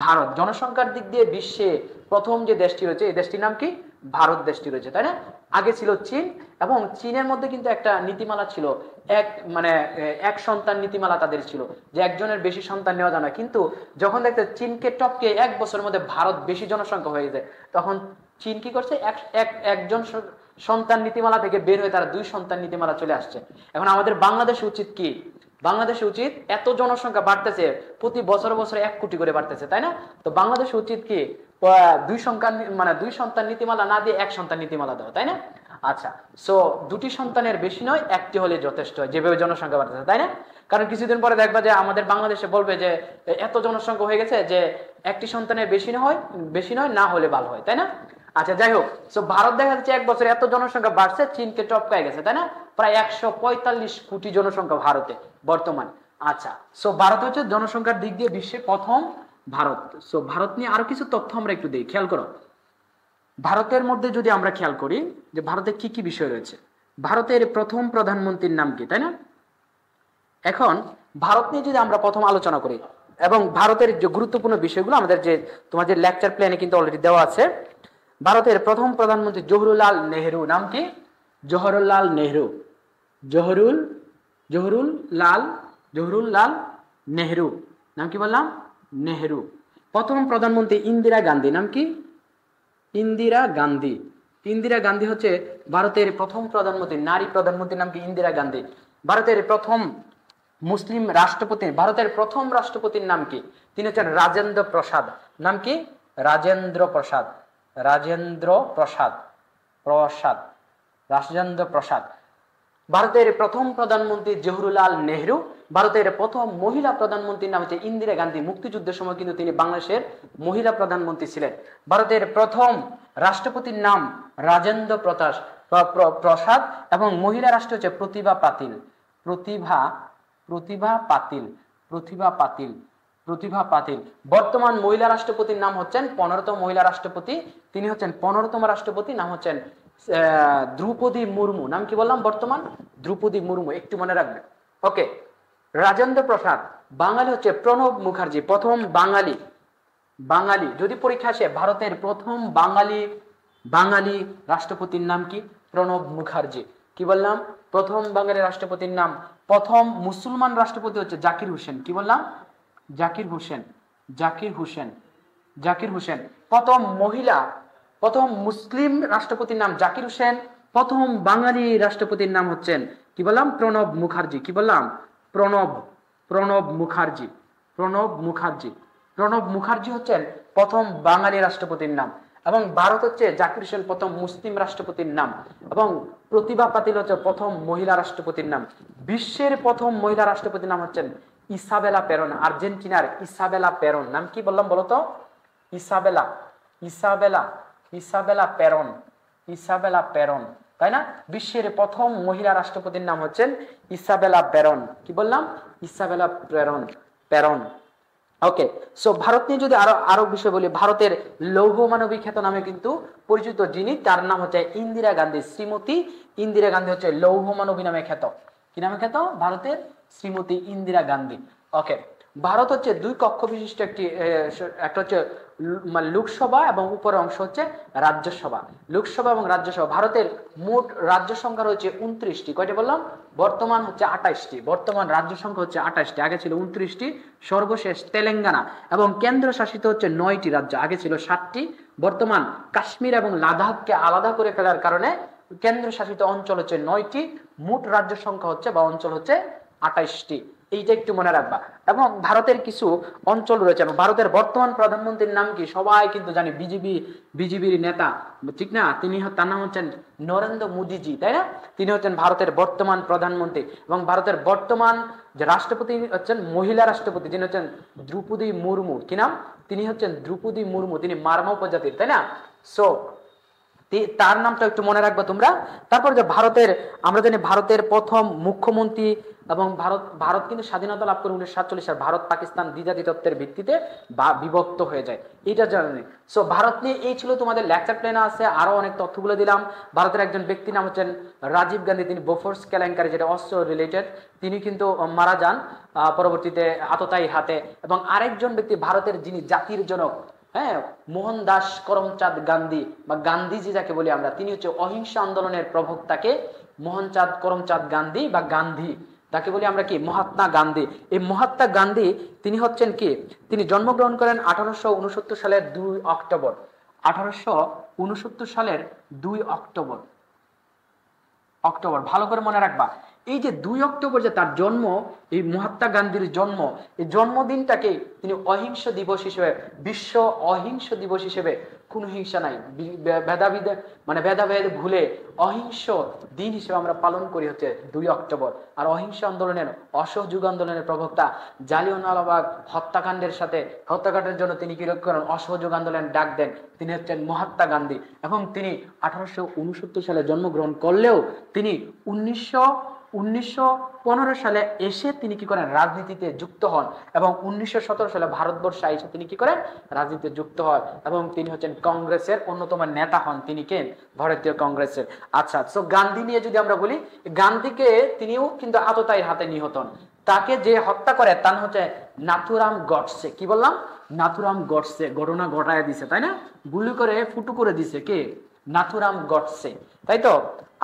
ভারত জনসংখ্যার দিক দিয়ে বিশ্বে প্রথম যে দেশটি রয়েছে এই দেশটির নাম কি? ভারত দেশটি রয়েছে, তাই না? আগে ছিল চীন, এবং চীনের মধ্যে কিন্তু একটা নীতিমালা ছিল, এক মানে এক সন্তান নীতিমালা তাদের ছিল, যে একজনের বেশি সন্তান নেওয়া যায় না। কিন্তু যখন দেখতে চীনকে টপকে এক বছরের মধ্যে ভারত বেশি জনসংখ্যা হয়ে যায়, তখন চীন কি করছে, একজন সন্তান নীতিমালা থেকে বের হয়ে তারা 2 সন্তান নীতিমালা চলে আসছে। এখন আমাদের বাংলাদেশে উচিত কি? বাংলাদেশে উচিত, এত জনসংখ্যা বাড়তেছে, প্রতি বছর বছর 1 কোটি করে বাড়তেছে, তাই না? তো বাংলাদেশে উচিত কি, 2 সন্তান নীতিমালা না দিয়ে 1 সন্তান নীতিমালা দেওয়া, তাই না? আচ্ছা, সো 2টি সন্তানের বেশি নয়, 1টি হলে যথেষ্ট হয়, যেভাবে জনসংখ্যা বাড়তেছে, তাই না? কারণ কিছুদিন পরে দেখবা যে আমাদের বাংলাদেশে বলবে যে এত জনসংখ্যা হয়ে গেছে যে 1টি সন্তানের বেশি নয়, না হলে ভালো হয়, তাই না? আচ্ছা, যাই হোক, সো ভারত দেখা যাচ্ছে 1 বছরে এত জনসংখ্যা বাড়ছে, চীনকে টপকায় গেছে, তাই না? প্রায় 145 কোটি জনসংখ্যা ভারতে বর্তমান। আচ্ছা, সো ভারত হচ্ছে জনসংখ্যার দিক দিয়ে বিশ্বে প্রথম, ভারত। সো ভারত নিয়ে আরো কিছু তথ্য আমরা একটু দিই, খেয়াল করো। ভারতের মধ্যে যদি আমরা খেয়াল করি যে ভারতে কি কি বিষয় রয়েছে, ভারতের প্রথম প্রধানমন্ত্রীর নাম কি, তাই না? এখন ভারত নিয়ে যদি আমরা প্রথম আলোচনা করি, এবং ভারতের যে গুরুত্বপূর্ণ বিষয়গুলো আমাদের যে তোমাদের লেকচার প্ল্যানে কিন্তু অলরেডি দেওয়া আছে। ভারতের প্রথম প্রধানমন্ত্রী জওহরলাল নেহরু, নাম কি? জওহরলাল নেহরু, জওহরলাল নেহরু, নাম কি বললাম? নেহরু। প্রথম প্রধানমন্ত্রী ইন্দিরা গান্ধী, নাম কি? ইন্দিরা গান্ধী। ইন্দিরা গান্ধী হচ্ছে ভারতের প্রথম প্রধানমন্ত্রী, নারী প্রধানমন্ত্রীর নাম কি? ইন্দিরা গান্ধী। ভারতের প্রথম মুসলিম রাষ্ট্রপতি, ভারতের প্রথম রাষ্ট্রপতির নাম কি? তিনি হচ্ছেন রাজেন্দ্র প্রসাদ, নাম কি? রাজেন্দ্র প্রসাদ, রাজেন্দ্র প্রসাদ, রাজেন্দ্র প্রসাদ। ভারতের প্রথম প্রধানমন্ত্রী জওহরলাল নেহরু। ভারতের প্রথম মহিলা প্রধানমন্ত্রীর নাম হচ্ছে ইন্দিরা গান্ধী, মুক্তিযুদ্ধের সময় কিন্তু তিনি বাংলাদেশের মহিলা প্রধানমন্ত্রী ছিলেন। ভারতের প্রথম রাষ্ট্রপতির নাম রাজেন্দ্র প্রসাদ, এবং মহিলা রাষ্ট্র হচ্ছে প্রতিভা পাতিল, প্রতিভা পাতিল। বর্তমান মহিলা রাষ্ট্রপতির নাম হচ্ছেন 15তম মহিলা রাষ্ট্রপতি, তিনি হচ্ছেন 15তম রাষ্ট্রপতি, নাম হচ্ছেন দ্রৌপদী মুর্মু। নাম কি বললাম? বর্তমান দ্রৌপদী মুর্মু, একটু মনে রাখবেন। ওকে, রাজেন্দ্র প্রসাদ। বাঙালি হচ্ছে প্রণব মুখার্জি, প্রথম বাঙালি যদি পরীক্ষা আসে, ভারতের প্রথম বাঙালি রাষ্ট্রপতির নাম কি? প্রণব মুখার্জি। কি বললাম? প্রথম বাঙালি রাষ্ট্রপতির নাম। প্রথম মুসলমান রাষ্ট্রপতি হচ্ছে জাকির হোসেন। কি বললাম? জাকির হোসেন। প্রথম মুসলিম রাষ্ট্রপতির নাম জাকির হোসেন। প্রথম বাঙালি রাষ্ট্রপতির নাম হচ্ছেন, কি বললাম? প্রণব মুখার্জি। কি বললাম? প্রণব মুখার্জি হচ্ছেন প্রথম বাঙালি রাষ্ট্রপতির নাম। এবং ভারত হচ্ছে জাকির হোসেন প্রথম মুসলিম রাষ্ট্রপতির নাম, এবং প্রতিভা পাতিল হচ্ছে প্রথম মহিলা রাষ্ট্রপতির নাম। বিশ্বের প্রথম মহিলা রাষ্ট্রপতির নাম হচ্ছেন ইসাবেলা পেরন, আর্জেন্টিনার ইসাবেলা পেরন। নাম কি বললাম বলতো? ইসাবেলা পেরন, তাই না? বিশ্বের প্রথম মহিলা রাষ্ট্রপতির নাম হচ্ছেন ইসাবেলা পেরন। কি বললাম? Isabella Peron. Okay, so Bharat নিয়ে যদি আরো বিষয় বলি, ভারতের লৌহ মানবী খ্যাত নামে কিন্তু পরিচিত যিনি, তার নাম হচ্ছে ইন্দিরা গান্ধী। শ্রীমতী ইন্দিরা গান্ধী হচ্ছে লৌহ মানবী নামে খ্যাত। কি নামে খ্যাত? ভারতের শ্রীমতী ইন্দিরা গান্ধী। ওকে, ভারত হচ্ছে 2 কক্ষ বিশিষ্ট একটা হচ্ছে লোকসভা, এবং উপরের অংশ হচ্ছে রাজ্যসভা। লোকসভা এবং রাজ্যসভা। ভারতের মোট রাজ্য সংখ্যা রয়েছে 29টি। কয়টা বললাম? বর্তমান হচ্ছে 28টি। বর্তমান রাজ্য সংখ্যা হচ্ছে 28টি, আগে ছিল 29টি। সর্বশেষ তেলেঙ্গানা, এবং কেন্দ্র শাসিত হচ্ছে 9টি রাজ্য, আগে ছিল 7টি। বর্তমান কাশ্মীর এবং লাদাখকে আলাদা করে ফেলার কারণে কেন্দ্র শাসিত অঞ্চল হচ্ছে 9টি। মোট রাজ্য সংখ্যা হচ্ছে বা অঞ্চল হচ্ছে 28টি। এইটা একটু মনে রাখবা। এবং ভারতের কিছু অঞ্চল রয়েছে। এবং ভারতের বর্তমান প্রধানমন্ত্রীর নাম কি? সবাই কিন্তু জানি, বিজেপির নেতা, ঠিক না? তার নাম হচ্ছেন নরেন্দ্র মোদীজি, তাই না? তিনি হচ্ছেন ভারতের বর্তমান প্রধানমন্ত্রী। এবং ভারতের বর্তমান যে রাষ্ট্রপতি হচ্ছেন মহিলা রাষ্ট্রপতি, তিনি হচ্ছেন দ্রৌপদী মুর্মু। কি নাম? তিনি হচ্ছেন দ্রৌপদী মুর্মু, তিনি মারমা উপজাতির, তাই না? সো তার নামটা একটু মনে রাখবা তোমরা। তারপর যে আমরা জানি ভারতের প্রথম মুখ্যমন্ত্রী এবং ভারত কিন্তু স্বাধীনতা লাভ করে 1947 সালে ভারত পাকিস্তান দ্বিজাতিত্বের ভিত্তিতে বিভক্ত হয়ে যায়, এটা জানেন। সো ভারত নিয়ে এই ছিল তোমাদের লেকচার প্ল্যানে আছে, আরো অনেক তথ্যগুলো দিলাম। ভারতের একজন ব্যক্তির নাম হচ্ছেন রাজীব গান্ধী, তিনি বোফোর্স কেলেঙ্কারি যেটা অস্ত্র রিলেটেড, তিনি কিন্তু মারা যান পরবর্তীতে আততায়ীর হাতে। এবং আরেকজন ব্যক্তি ভারতের যিনি জাতির জনক, হ্যাঁ, মোহনদাস করমচাঁদ গান্ধী বা গান্ধীজি যাকে বলি আমরা, তিনি হচ্ছে অহিংস আন্দোলনের প্রবক্তাকে মোহনচাঁদ করমচাঁদ গান্ধী বা গান্ধী তাকে বলি আমরা কি মহাত্মা গান্ধী। এই মহাত্মা গান্ধী তিনি হচ্ছেন কি, তিনি জন্মগ্রহণ করেন 1869 সালের 2 অক্টোবর। 1869 সালের 2 অক্টোবর, ভালো করে মনে রাখবা। এই যে 2 অক্টোবর যে তার জন্ম, এই মহাত্মা গান্ধীর জন্ম, এই জন্মদিনটাকে তিনি অহিংস দিবস হিসেবে, বিশ্ব অহিংস দিবস হিসেবে, কোন হিংসা নাই, ভেদাভেদ ভুলে অহিংস দিন হিসেবে আমরা পালন করি হচ্ছে 2 অক্টোবর। আর অহিংস আন্দোলনের, অসহযোগ আন্দোলনের প্রবক্তা, জালিয়ানওয়ালাবাগ হত্যাকাণ্ডের জন্য তিনি কি করেন, অসহযোগ আন্দোলনের ডাক দেন, তিনি হচ্ছেন মহাত্মা গান্ধী। এবং তিনি 1869 সালে জন্মগ্রহণ করলেও তিনি 1915 সালে এসে তিনি কি করেন, রাজনীতিতে যুক্ত হন। এবং 1917 সালে ভারতবর্ষে এসে তিনি কি করেন, রাজনীতিতে যুক্ত হন। এবং তিনি হচ্ছেন কংগ্রেসের অন্যতম নেতা হন, তিনি কে, ভারতীয় কংগ্রেসের। আচ্ছা, তো গান্ধী নিয়ে যদি আমরা বলি, গান্ধীকে তিনিও কিন্তু আততায়ীর হাতে নিহত হন। তাকে যে হত্যা করে তার হচ্ছে নাথুরাম গডসে। কি বললাম, নাথুরাম গডসে ঘটনা ঘটায় দিছে, তাই না, গুলি করে ফুটু করে দিছে কে, নাথুরাম গডসে, তাই তো।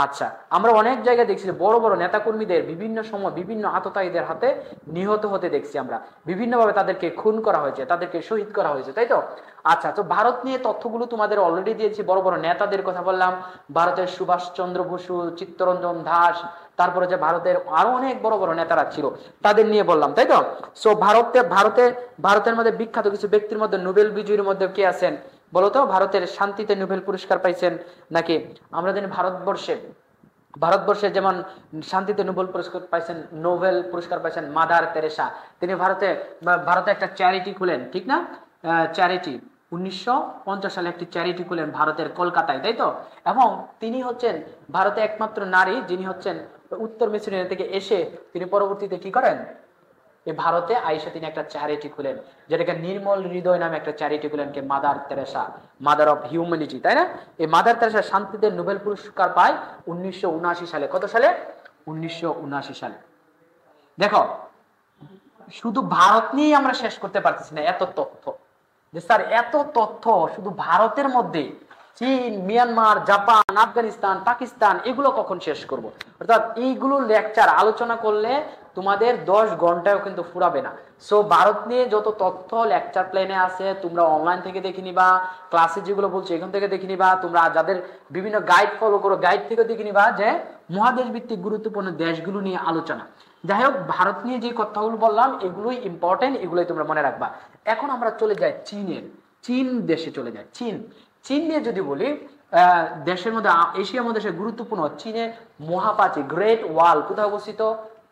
আচ্ছা, আমরা অনেক জায়গায় দেখছি বড় বড় নেতাকর্মীদের বিভিন্ন সময় বিভিন্ন আততায়ীদের হাতে নিহত হতে দেখছি আমরা, বিভিন্নভাবে তাদেরকে খুন করা হয়েছে, তাদেরকে শহীদ করা হয়েছে, তাই তো। আচ্ছা, তো ভারত নিয়ে তথ্যগুলো তোমাদের অলরেডি দিয়েছি, বড় বড় নেতাদের কথা বললাম, ভারতের সুভাষচন্দ্র বসু, চিত্তরঞ্জন দাস, তারপরে যে ভারতের আরো অনেক বড় বড় নেতারা ছিল তাদের নিয়ে বললাম, তাই তো। সো ভারতের মধ্যে বিখ্যাত কিছু ব্যক্তির মধ্যে নোবেল বিজয়ীর মধ্যে কে আছেন বলতো? ভারতের শান্তিতে নোবেল পুরস্কার পাইছেন নাকি? আমরা জানি ভারতবর্ষে যেমন শান্তিতে নোবেল পুরস্কার পাইছেন মাদার তেরেসা। তিনি ভারতে একটা চ্যারিটি খুলেন, ঠিক না, চ্যারিটি 1950 সালে একটি চ্যারিটি খুলেন ভারতের কলকাতায়, তাই তো। এবং তিনি হচ্ছেন ভারতে একমাত্র নারী যিনি হচ্ছেন উত্তর মিসরি থেকে এসে তিনি পরবর্তীতে কি করেন, এই ভারতে আইসা তিনি একটা চ্যারিটি খুলেন, যেটাকে নির্মল হৃদয় নামে একটা চ্যারিটি খুলেন, কে mother Teresa, mother of humanity, তাই না। এই মাদার তেরেসা শান্তিতে নোবেল পুরস্কার পায় 1979 সালে। কত সালে? 1979 সালে। দেখো, শুধু ভারত নিয়েই আমরা শেষ করতে পারতেছি না, এত তথ্য যে স্যার, এত তথ্য শুধু ভারতের মধ্যে, চীন, মিয়ানমার, জাপান, আফগানিস্তান, পাকিস্তান, এগুলো কখন শেষ করব? অর্থাৎ এইগুলো লেকচার আলোচনা করলে তোমাদের 10 ঘন্টায়ও কিন্তু ফুরাবে না। সো ভারত নিয়ে যত তথ্য লেকচার প্ল্যানে আছে তোমরা অনলাইন থেকে দেখে নিবা, ক্লাসে যেগুলো বলছো এখান থেকে দেখে নিবা, তোমরা যাদের বিভিন্ন গাইড ফলো করো গাইড থেকে দেখে নিবা যে মহাদেশ ভিত্তিক গুরুত্বপূর্ণ দেশগুলো নিয়ে আলোচনা। যাই হোক, ভারত নিয়ে যে কথাগুলো বললাম এগুলোই ইম্পর্টেন্ট, এগুলোই তোমরা মনে রাখবা। এখন আমরা চলে যাই চীন দেশে চলে যাই। চীন নিয়ে যদি বলি, দেশের মধ্যে এশিয়া মহাদেশের গুরুত্বপূর্ণ চীনের মহাপ্রাচীর গ্রেট ওয়াল কোথায় অবস্থিত?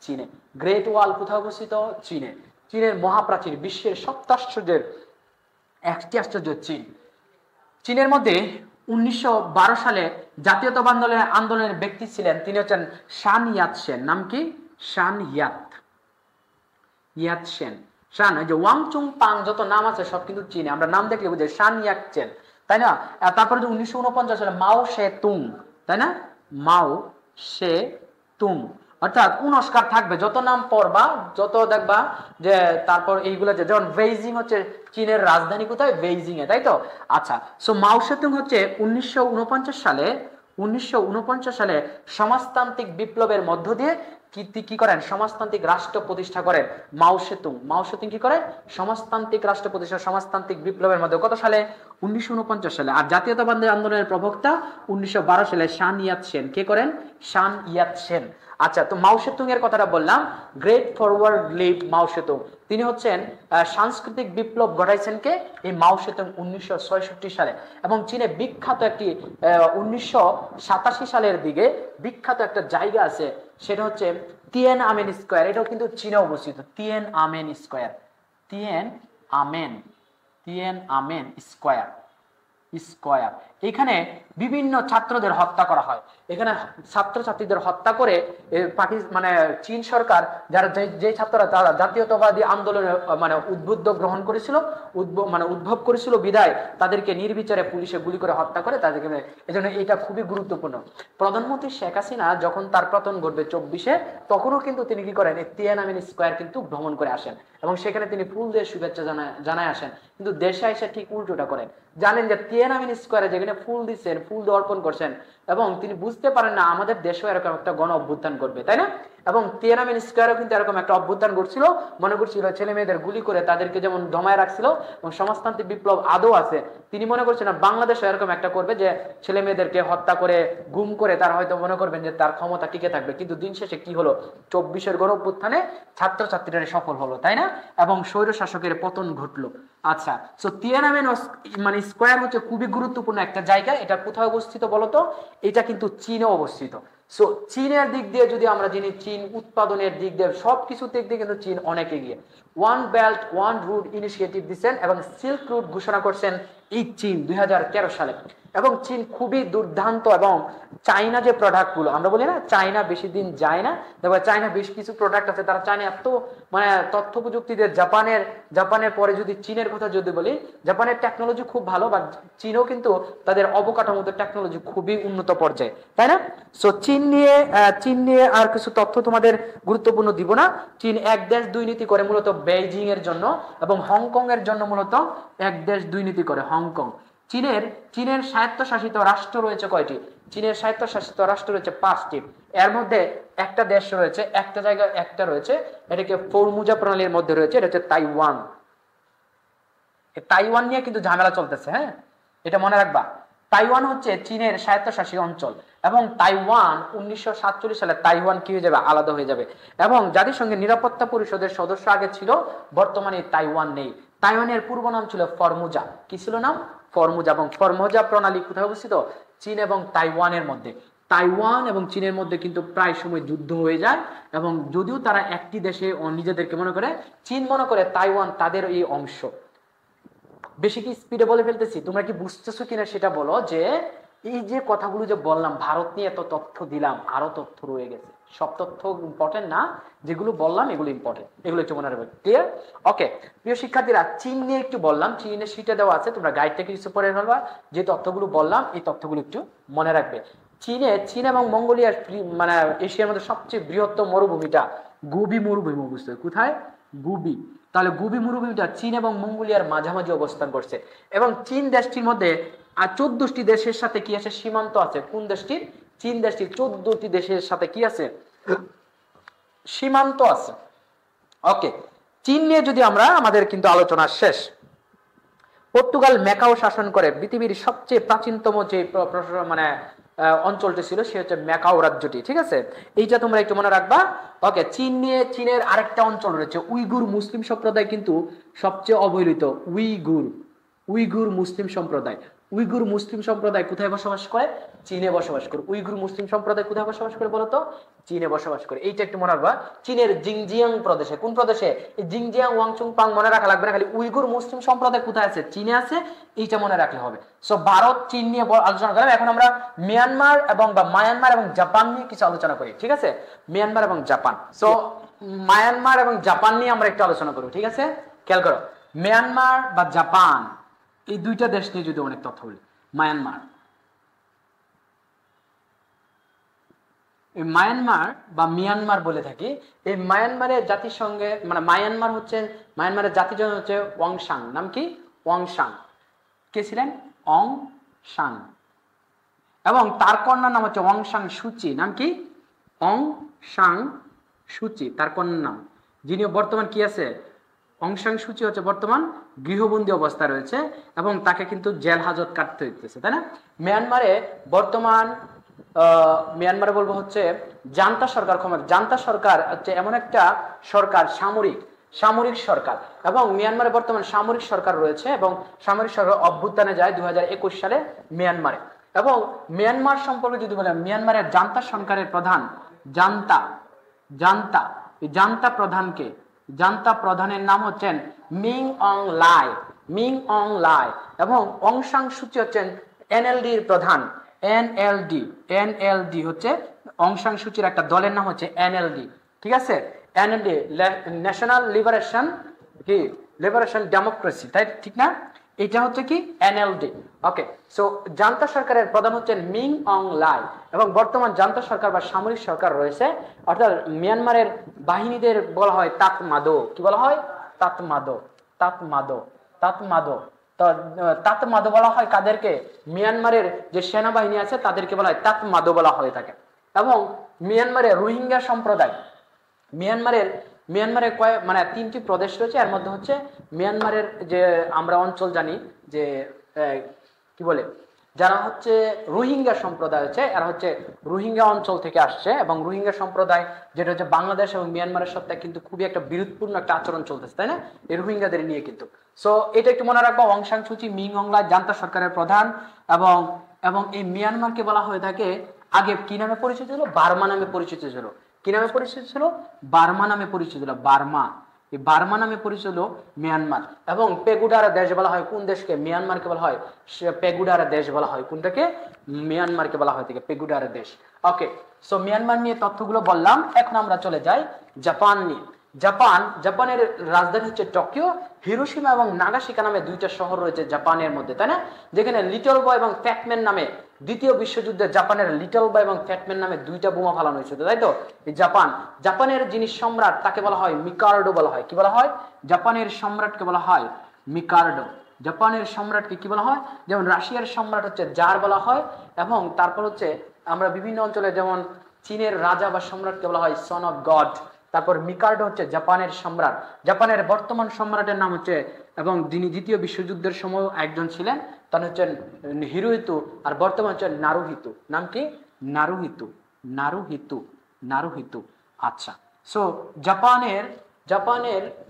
চীনে। গ্রেট ওয়াল কোথায় অবস্থিত? চীনে। চীনের মহাপ্রাচীর বিশ্বের সপ্তাশ্চর্যের একটি আশ্চর্য চীনের মধ্যে 1912 সালে জাতীয়তাবাদ আন্দোলনের ব্যক্তি ছিলেন, তিনি হচ্ছেন শান ইয়াতসেন। নাম কি? শান ইয়াতসেন। শান, ওই যে ওয়াংচুং পাং যত নাম আছে সব কিন্তু চীনে, আমরা নাম দেখলে বুঝি শান ইয়াতসেন, তাই না। তারপরে 1949 সালে মাও সে তুং, তাই না, মাও সে তুং। অর্থাৎ পুনস্কার থাকবে, যত নাম পড়বা যত দেখবা যে তারপর এইগুলো, যেমন বেইজিং হচ্ছে চীনের রাজধানী কোথায়? বেইজিং এ, তাই তো। আচ্ছা, সো মাও সেতুং হচ্ছে 1949 সালে সমাজতান্ত্রিক বিপ্লবের মধ্য দিয়ে কি করেন? সমাজতান্ত্রিক রাষ্ট্র প্রতিষ্ঠা করেন মাও সেতুং কি করেন? সমাজতান্ত্রিক রাষ্ট্র প্রতিষ্ঠা, সমাজতান্ত্রিক বিপ্লবের মধ্যে কত সালে? 1949 সালে। আর জাতীয়তাবাদী আন্দোলনের প্রবক্তা 1912 সালে শান ইয়াতসেন। কে করেন? শান ইয়াতসেন। আচ্ছা, তো মাও সেতুং এর কথাটা বললাম, গ্রেট ফরওয়ার্ড লিভ মাও সেতুং। তিনি হচ্ছেন সাংস্কৃতিক বিপ্লব ঘটাইছেন কে? এই মাও সেতুং 1966 সালে। এবং চীনে বিখ্যাত একটি 1987 সালের দিকে বিখ্যাত একটা জায়গা আছে, সেটা হচ্ছে তিয়ান আমেন স্কোয়ার। এটাও কিন্তু চীনে অবস্থিত। Tian amen square. স্কয়ার। এখানে বিভিন্ন ছাত্রদের হত্যা করা হয়, এখানে ছাত্রছাত্রীদের হত্যা করে মানে চীন সরকার যারা যে ছাত্ররা তারা জাতীয়তাবাদী আন্দোলনে মানে উদ্বুদ্ধ গ্রহণ করেছিল, উদ্ভব করেছিল বিদায় তাদেরকে নির্বিচারে পুলিশে গুলি করে হত্যা করে তাদেরকে। এজন্য এটা খুবই গুরুত্বপূর্ণ। প্রধানমন্ত্রী শেখ হাসিনা যখন তার পতন ঘটবে 24-এ, তখনও কিন্তু তিনি কি করেন, তিয়ানআনমেন স্কয়ার কিন্তু ভ্রমণ করে আসেন এবং সেখানে তিনি ফুল দিয়ে শুভেচ্ছা জানায় আসেন। কিন্তু দেশে এসে ঠিক উল্টোটা করেন। জানেন যে তিয়ানআনমেন স্কয়ারে যেখানে ফুল দিচ্ছেন, ফুল দিয়ে অর্পণ করছেন, এবং তিনি বুঝতে পারেন না আমাদের দেশেও এরকম একটা গণ অভ্যুত্থান করবে, তাই না? এবং তিয়ানআনমেন স্কয়ারেও কিন্তু এরকম একটা অভ্যুত্থান ঘটছিল, মনে করছিল ছেলে মেয়েদের গুলি করে তাদেরকে যেমন দমায় রাখছিল এবং সমাজতান্ত্রিক বিপ্লব আদৌ আছে, তিনি মনে করছেন না বাংলাদেশে এরকম একটা করবে যে ছেলে মেয়েদেরকে হত্যা করে গুম করে তারা হয়তো মনে করবেন যে তার ক্ষমতা টিকে থাকবে। কিন্তু দিন শেষে কি হলো, 24-এর গণ অভ্যুত্থানে ছাত্রছাত্রীরা সফল হলো, তাই না? এবং স্বৈর শাসকের পতন ঘটলো। আচ্ছা, সো তিয়ানআনমেন মানে স্কয়ার হচ্ছে খুবই গুরুত্বপূর্ণ একটা জায়গা। এটা কোথায় অবস্থিত বলতো? এটা কিন্তু চীনে অবস্থিত। সো চীনের দিক দিয়ে যদি আমরা জানি, চীন উৎপাদনের দিক দিয়ে সবকিছু দিক দিয়ে কিন্তু চীন অনেক এগিয়ে। One belt one route initiative দিচ্ছেন এবং সিল্ক রুট ঘোষণা করছেন এই চীন 2013 সালে। এবং চীন খুবই দুর্দান্ত, এবং চাইনা যে প্রোডাক্টগুলো আমরা বলি না চাইনা বেশি দিন যায় না, দেখো চাইনা বেশ কিছু প্রোডাক্ট আছে, তারা চাইনা এত মানে তথ্য প্রযুক্তিতে জাপানের পরে যদি চীনের কথা যদি বলি, জাপানের টেকনোলজি খুব ভালো, বা চীনও কিন্তু তাদের অবকাঠামোগত টেকনোলজি খুবই উন্নত পর্যায়ে, তাই না? সো চীন নিয়ে আর কিছু তথ্য তোমাদের গুরুত্বপূর্ণ দিব না। চীন এক দেশ দুই নীতি করে মূলত বেইজিং এর জন্য, এবং হংকং এর জন্য মূলত এক দেশ দুই নীতি করে হংকং। চীনের স্বায়ত্তশাসিত রাষ্ট্র রয়েছে কয়টি? চীনের স্বায়ত্তশাসিত রাষ্ট্র রয়েছে 5টি। এর মধ্যে একটা দেশ রয়েছে, একটা জায়গা একটা রয়েছে, এটাকে ফরমুজা প্রণালীর মধ্যে রয়েছে, এটা হচ্ছে তাইওয়ান। তাইওয়ান নিয়ে কিন্তু ঝামেলা চলতেছে, হ্যাঁ, এটা মনে রাখবা। তাইওয়ান হচ্ছে চীনের স্বায়ত্তশাসিত অঞ্চল, এবং তাইওয়ান 1947 সালে তাইওয়ান কি হয়ে যাবে, আলাদা হয়ে যাবে। এবং জাতিসংঘের নিরাপত্তা পরিষদের সদস্য আগে ছিল, বর্তমানে তাইওয়ান নেই। তাইওয়ানের পূর্ব নাম ছিল ফরমুজা। কি ছিল নাম? ফরমুজা। এবং ফরমুজা প্রণালী কোথায় অবস্থিত? চীন এবং তাইওয়ানের মধ্যে। তাইওয়ান এবং চীনের মধ্যে কিন্তু প্রায় সময় যুদ্ধ হয়ে যায়, এবং যদিও তারা একটি দেশে নিজেদেরকে মনে করে, চীন মনে করে তাইওয়ান তাদের এই অংশ। বেশি কি স্পিডে বলে ফেলতেছি, তোমরা কি বুঝতেছো কিনা সেটা বলো। যে এই যে কথাগুলো যে বললাম, ভারত নিয়ে এত তথ্য দিলাম, আরো তথ্য রয়ে গেছে, সব তথ্য ইম্পর্টেন্ট না, যেগুলো বললাম এগুলো ইম্পর্টেন্ট, এগুলো একটু মনে রাখবে। ক্লিয়ার? ওকে প্রিয় শিক্ষার্থীরা, চীন নিয়ে একটু বললাম, চীনের শীটে দেওয়া আছে, তোমরা গাইড থেকে কিছু পড়ে ফেলবা। যে তথ্যগুলো বললাম এই তথ্যগুলো একটু মনে রাখবে। চীন এবং মঙ্গোলিয়ার মানে এশিয়ার মধ্যে সবচেয়ে বৃহত্তম মরুভূমিটা গুবি মরুভূমি অবস্থিত। কোথায়? গুবি। তাহলে গুবি মরুভূমিটা চীন এবং মঙ্গোলিয়ার মাঝামাঝি অবস্থান করছে, এবং চীন দেশটির মধ্যে 14টি দেশের সাথে কি আছে, সীমান্ত আছে। কোন দেশটির? চীন দেশটির 14টি দেশের সাথে কি আছে, সীমান্ত আছে। ওকে, চীন নিয়ে যদি আমরা, আমাদের কিন্তু আলোচনা শেষ। পর্তুগাল ম্যাকাও শাসন করে, পৃথিবীর সবচেয়ে প্রাচীনতম যে মানে অঞ্চলটি ছিল সে হচ্ছে ম্যাকাও রাজ্যটি, ঠিক আছে? এইটা তোমরা একটু মনে রাখবা। ওকে, চীনের আরেকটা অঞ্চল রয়েছে উইগুর মুসলিম সম্প্রদায়, কিন্তু সবচেয়ে অবহেলিত। উইগুর মুসলিম সম্প্রদায়। উইগুর মুসলিম সম্প্রদায় কোথায় বসবাস করে? চীনে বসবাস করে। উইগুর মুসলিম সম্প্রদায় কোথায় বসবাস করে বলতো? চীনে বসবাস করে। এইটা একটু মনে রাখবা। চীনের জিনজিয়াং প্রদেশে। কোন প্রদেশে? এই জিনজিয়াং ওয়াংচুং পাং মনে রাখা লাগবে না, খালি উইগুর মুসলিম সম্প্রদায় কোথায় আছে? চীনে আছে, এইটা মনে রাখলে হবে। সো ভারত চীন নিয়ে আলোচনা করলাম। এখন আমরা মায়ানমার এবং জাপান নিয়ে কিছু আলোচনা করি, ঠিক আছে? মায়ানমার এবং জাপান। সো মায়ানমার এবং জাপান নিয়ে আমরা একটু আলোচনা করব, ঠিক আছে? খেয়াল করো, মায়ানমার বা জাপান, এই দুইটা দেশ নিয়ে যদি অনেক তথ্য বলি। মিয়ানমার বলে থাকি। এই মায়ানমারের জাতিসংঘে মানে মায়ানমারের জাতিজন হচ্ছে ওয়াংসাং। নাম কি? ওয়াংসাং। কে ছিলেন? অং সাং। এবং তার কন্যার নাম হচ্ছে অং সাং সুচি। নাম কি? অং সাং সুচি তার কন্যার নাম। যিনি বর্তমান কি আছে, অং সাং সুচি হচ্ছে বর্তমান গৃহবন্দী অবস্থা রয়েছে, এবং তাকে কিন্তু জেল হাজত কাটতে হইতেছে, তাই না? মিয়ানমারে বলবো হচ্ছে জান্তা সরকার ক্ষমতা। জান্তা সরকার হচ্ছে এমন একটা সরকার, সামরিক সরকার, এবং মিয়ানমারে বর্তমান সামরিক সরকার রয়েছে, এবং সামরিক সরকার অভ্যুত্থানে যায় 2021 সালে মিয়ানমারে। এবং মিয়ানমার সম্পর্কে যদি বলেন, মিয়ানমারের জান্তা সরকারের প্রধান জান্তা প্রধানের নাম হচ্ছেন মিং অং লাই। মিং অং লাই এবং অং সান সু চি হচ্ছেন এনএলডির প্রধান। এনএলডি হচ্ছে অং সান সু চির একটা দলের নাম হচ্ছে এনএলডি, ঠিক আছে? এনএলডি ন্যাশনাল লিবারেশন কি লিবারেশন ডেমোক্রেসি, তাই ঠিক না? এটা হচ্ছে কি এনএলডি। ওকে, সো জান্তা সরকারের প্রধান হচ্ছেন মিং অং লাই এবং বর্তমান জান্তা সরকার বা সামরিক সরকার রয়েছে, অর্থাৎ মিয়ানমারের বাহিনীদের বলা হয় তাতমাদো। কি বলা হয়? তাতমাদো। তাতমাদো তাতমাদো তো তাতমাদো বলা হয় কাদেরকে? মিয়ানমারের যে সেনাবাহিনী আছে তাদেরকে বলা হয় তাতমাদো বলা হয়ে থাকে। এবং মিয়ানমারের রোহিঙ্গা সম্প্রদায়, মিয়ানমারের মানে 3টি প্রদেশ রয়েছে, এর মধ্যে হচ্ছে মিয়ানমারের যে আমরা অঞ্চল জানি যে কি বলে, যারা হচ্ছে রোহিঙ্গা সম্প্রদায় হচ্ছে, এরা হচ্ছে রোহিঙ্গা অঞ্চল থেকে আসছে এবং রোহিঙ্গা সম্প্রদায় যেটা হচ্ছে বাংলাদেশ এবং মিয়ানমারের সাথে কিন্তু খুবই একটা বিরোধপূর্ণ একটা আচরণ চলতেছে, তাই না, এই রোহিঙ্গাদের নিয়ে কিন্তু। সো এটা একটু মনে রাখবো, অং সান সু চি মিং অং লাই জান্তা সরকারের প্রধান এবং এবং এই মিয়ানমারকে বলা হয়ে থাকে আগে কি নামে পরিচিত ছিল? বার্মা নামে পরিচিত ছিল। কি নামে পরিচিত ছিল? বার্মা নামে পরিচিত ছিল। বার্মা, এই বার্মা নামে পরিচিত মিয়ানমার। এবং পেগুডার দেশ বলা হয় কোন দেশকে? মিয়ানমারকে বলা হয় পেগুডার দেশ বলা হয়। কোনটাকে? মিয়ানমারকে বলা হয় থেকে পেগুডার দেশ। ওকে, সো মিয়ানমার নিয়ে তথ্যগুলো বললাম। এখন আমরা চলে যাই জাপান নিয়ে। জাপানের রাজধানী হচ্ছে টোকিও। হিরোশিমা এবং নাগাসাকি নামে 2টা শহর রয়েছে জাপানের মধ্যে, তাই না? যেখানে লিটল বয় এবং ফ্যাটম্যান নামে দ্বিতীয় বিশ্বযুদ্ধে জাপানের লিটল বয় এবং ফ্যাটম্যান নামে 2টা বোমা ফালানো হয়েছিল, তাই তো? এই জাপানের যিনি সম্রাট তাকে বলা হয় মিকার্ডো বলা হয়। কি বলা হয়? জাপানের সম্রাটকে বলা হয় মিকার্ডো। জাপানের সম্রাটকে কি বলা হয়? যেমন রাশিয়ার সম্রাট হচ্ছে জার বলা হয়, এবং তারপর হচ্ছে আমরা বিভিন্ন অঞ্চলে যেমন চীনের রাজা বা সম্রাটকে বলা হয় সন অফ গড। তারপর মিকার্ডো হচ্ছে জাপানের সম্রাট। জাপানের বর্তমান সম্রাটের নাম হচ্ছে, এবং যিনি দ্বিতীয় বিশ্বযুদ্ধের সময় একজন ছিলেন, তার হচ্ছেন হিরোহিতো, আর বর্তমান হচ্ছে নারুহিতো। নাম কি? নারুহিতো। আচ্ছা, সো জাপানের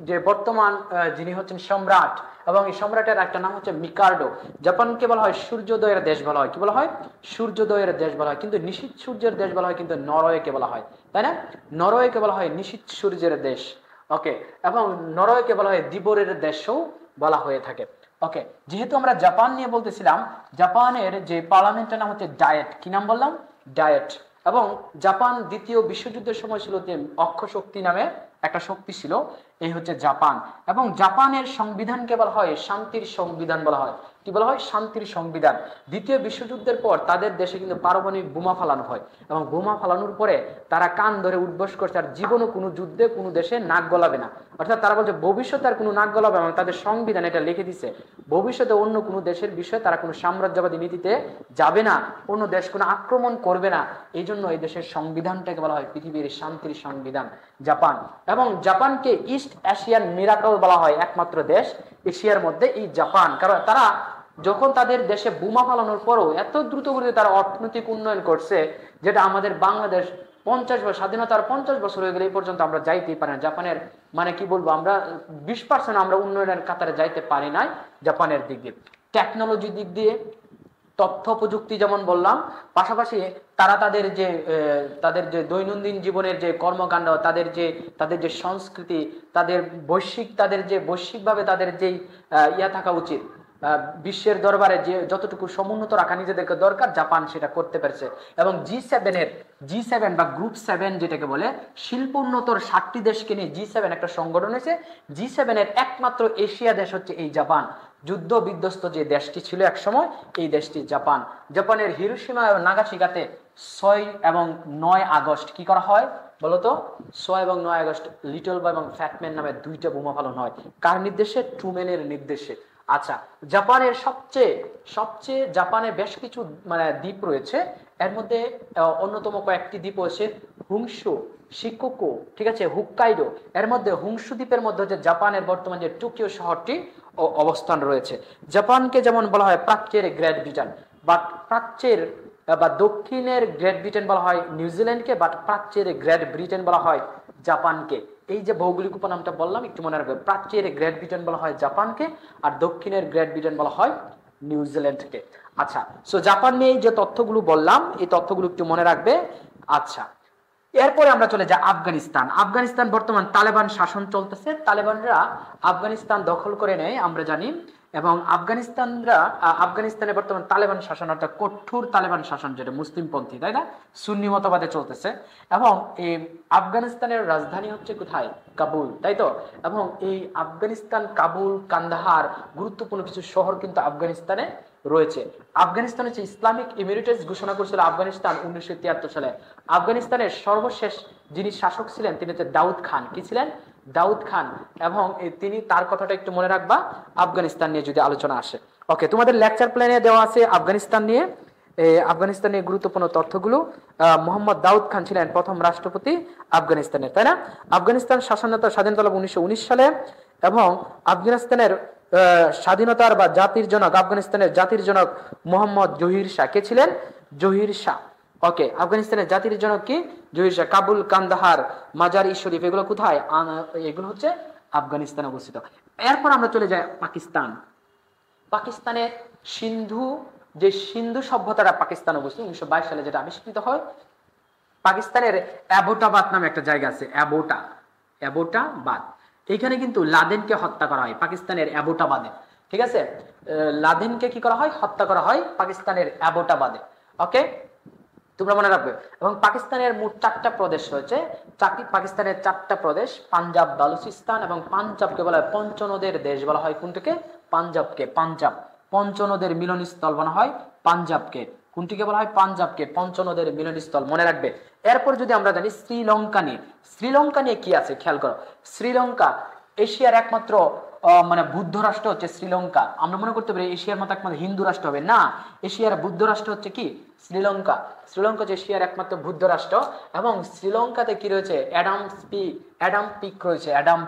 যে বর্তমান যিনি হচ্ছেন সম্রাট, এবং এই সম্রাটের একটা নাম হচ্ছে মিকার্ডো। জাপানকে বলা হয় সূর্যোদয়ের দেশ বলা হয়। কি বলা হয়? সূর্যোদয়ের দেশ বলা হয়। কিন্তু নিশীথ সূর্যের দেশ বলা হয় কিন্তু নরওয়েকে বলা হয়, তাই না? নরওয়েকে বলা হয় নিশীথ সূর্যের দেশ। ওকে, এবং নরওয়েকে বলা হয় দিবরের দেশও বলা হয়ে থাকে। ওকে, যেহেতু আমরা জাপান নিয়ে বলতেছিলাম, জাপানের যে পার্লামেন্টের নাম হচ্ছে ডায়েট। কি নাম বললাম? ডায়েট। এবং জাপান দ্বিতীয় বিশ্বযুদ্ধের সময় ছিল যে অক্ষ শক্তি নামে একটা শক্তি ছিল, এই হচ্ছে জাপান। এবং জাপানের সংবিধানকে বলা হয় শান্তির সংবিধান বলা হয়। কি বলা হয়? শান্তির সংবিধান। দ্বিতীয় বিশ্বযুদ্ধের পর তাদের দেশে কিন্তু পারমাণবিক বোমা ফালানো হয়, এবং বোমা ফালানোর পরে তারা কান ধরে উদ্বোস করছে আর জীবনও কোনো যুদ্ধে কোনো দেশে নাক গলাবে না। অর্থাৎ তারা বলছে ভবিষ্যতে আর কোনো নাক গলাবে, এবং তাদের সংবিধান এটা লিখে দিছে ভবিষ্যতে অন্য কোনো দেশের বিষয়ে তারা কোনো সাম্রাজ্যবাদী নীতিতে যাবে না, অন্য দেশ কোনো আক্রমণ করবে না। এই জন্য এই দেশের সংবিধানটাকে বলা হয় পৃথিবীর শান্তির সংবিধান, জাপান। এবং জাপানকে ইস্ট এশিয়ান মিরাকল বলা হয়, একমাত্র দেশ এশিয়ার মধ্যে এই জাপান। কারণ তারা যখন তাদের দেশে বোমা ফালানোর পরও এত দ্রুত গতিতে তারা অর্থনৈতিক উন্নয়ন করছে, যেটা আমাদের বাংলাদেশ 50 বছর স্বাধীনতার 50 বছর হয়ে গেলে এই পর্যন্ত আমরা যাইতেই পারি না। জাপানের মানে কি বলবো, আমরা 20% আমরা উন্নয়নের কাতারে যাইতে পারি নাই জাপানের দিক দিয়ে। টেকনোলজি দিক দিয়ে, তথ্য প্রযুক্তি যেমন বললাম, পাশাপাশি তারা তাদের যে দৈনন্দিন জীবনের যে কর্মকাণ্ড, তাদের যে সংস্কৃতি, বৈশ্বিকভাবে তাদের যেই ইয়া থাকা উচিত, বিশ্বের দরবারে যে যতটুকু সমুন্নত রাখা নিজেদেরকে দরকার, জাপান সেটা করতে পেরেছে। এবং G7 বা গ্রুপ 7 যেটাকে বলে, শিল্প উন্নতর 60টি দেশকে নিয়ে G7 একটা সংগঠন হয়েছে। G7 এর একমাত্র এশিয়া দেশ হচ্ছে এই জাপান। যুদ্ধ বিধ্বস্ত যে দেশটি ছিল একসময়, এই দেশটি জাপান। জাপানের হিরোশিমা এবং নাগাসাকিতে 6 এবং 9 আগস্ট কি করা হয় বলতো? 6 এবং 9 আগস্ট লিটল বয় এবং ফ্যাটম্যান নামে 2টা বোমা ফালানো হয়। কার নির্দেশে? ট্রুম্যানের নির্দেশে। আচ্ছা, জাপানের সবচেয়ে জাপানে বেশ কিছু মানে দ্বীপ রয়েছে, এর মধ্যে অন্যতম কয়েকটি দ্বীপ হচ্ছে হুংসু, শিকুকু, ঠিক আছে, হুক্কাইডো। এর মধ্যে হুংসু দ্বীপের মধ্যে হচ্ছে জাপানের বর্তমান যে টোকিও শহরটি অবস্থান রয়েছে। জাপানকে যেমন বলা হয় প্রাচ্যের গ্রেট ব্রিটেন, বাট প্রাচ্যের বা দক্ষিণের গ্রেট ব্রিটেন বলা হয় নিউজিল্যান্ডকে, বাট প্রাচ্যের গ্রেট ব্রিটেন বলা হয় জাপানকে। এই যে ভৌগোলিক উপনামটা বললাম একটু মনে রাখবে, প্রাচ্যের গ্রেট ব্রিটেন বলা হয় জাপানকে, আর দক্ষিণের গ্রেট ব্রিটেন বলা হয় নিউজিল্যান্ডকে। আচ্ছা, সো জাপান নিয়ে যে তথ্যগুলো বললাম, এই তথ্যগুলো একটু মনে রাখবে। আচ্ছা, এরপরে আমরা চলে যাই আফগানিস্তান বর্তমান তালেবান শাসন চলতেছে। তালেবানরা আফগানিস্তান দখল করে নেয় আমরা জানি এবং আফগানিস্তানে বর্তমান তালেবান শাসন, অর্থাৎ কঠোর তালেবান শাসন, যেটা মুসলিমপন্থী, তাই না, সুন্নি মতবাদে চলতেছে। এবং এই আফগানিস্তানের রাজধানী হচ্ছে কোথায়? কাবুল, তাই তো। এবং এই আফগানিস্তান, কাবুল, কান্দাহার, গুরুত্বপূর্ণ কিছু শহর কিন্তু আফগানিস্তানে রয়েছে। আফগানিস্তান হচ্ছে ইসলামিক ইমিরেটস ঘোষণা করেছিল আফগানিস্তান 1973 সালে। আফগানিস্তানের সর্বশেষ যিনি শাসক ছিলেন তিনি হচ্ছে দাউদ খান। কি ছিলেন? দাউদ খান। এবং তিনি, তার কথাটা একটু মনে রাখবা আফগানিস্তান নিয়ে যদি আলোচনা আসে। ওকে, তোমাদের লেকচার প্ল্যানে দেওয়া আছে আফগানিস্তান নিয়ে, আফগানিস্তানের গুরুত্বপূর্ণ তথ্যগুলো। মোহাম্মদ দাউদ খান ছিলেন প্রথম রাষ্ট্রপতি আফগানিস্তানের, তাই না। আফগানিস্তান স্বাধীনতা লাভ 1919 সালে। এবং আফগানিস্তানের স্বাধীনতার বা জাতির জনক, আফগানিস্তানের জাতির জনক মোহাম্মদ জহির শাহ। কে ছিলেন? জহির শাহ। ওকে, আফগানিস্তানের জাতির জনক কি? জহির শাহ। কাবুল, কান্দাহার, মাজার ই শরীফ, এগুলো কোথায়? এগুলো হচ্ছে আফগানিস্তানে অবস্থিত। এরপর আমরা চলে যাই পাকিস্তান। পাকিস্তানের সিন্ধু সভ্যতাটা পাকিস্তান অবস্থিত 1922 সালে, যেটা আবিষ্কৃত হয়। পাকিস্তানের অ্যাবোটাবাদ নামে একটা জায়গা আছে, অ্যাবোটাবাদ। এখানে কিন্তু লাদেনকে হত্যা করা হয় পাকিস্তানের অ্যাবোটাবাদে। ঠিক আছে, লাদেনকে কি করা হয়? হত্যা করা হয় পাকিস্তানের অ্যাবোটাবাদে। ওকে, তোমরা মনে রাখবে। এবং পাকিস্তানের মোট 4টা প্রদেশ রয়েছে। পাকিস্তানের 4টা প্রদেশ, পাঞ্জাব, বালুচিস্তান এবং পাঞ্জাবকে বলা হয় পঞ্চনদের দেশ বলা হয়। কোনটাকে? পাঞ্জাবকে। পাঞ্জাব, পঞ্চনদের মিলনস্থল বলা হয় পাঞ্জাবকে। কোনটিকে বলা হয়? পাঞ্জাবকে, পঞ্চনদের মিলনস্থল, মনে রাখবে। এরপর যদি আমরা জানি শ্রীলঙ্কা নিয়ে, শ্রীলঙ্কা নিয়ে কি আছে খেয়াল করো। শ্রীলঙ্কা এশিয়ার একমাত্র মানে বুদ্ধ রাষ্ট্র হচ্ছে শ্রীলঙ্কা। আমরা মনে করতে পারি এশিয়ার মতো একমাত্র হিন্দু রাষ্ট্র হবে, না। এশিয়ার বুদ্ধ রাষ্ট্র হচ্ছে কি? শ্রীলঙ্কা। শ্রীলঙ্কা হচ্ছে এশিয়ার একমাত্র বুদ্ধ রাষ্ট্র। এবং শ্রীলঙ্কাতে কি রয়েছে? অ্যাডাম পিক রয়েছে। অ্যাডাম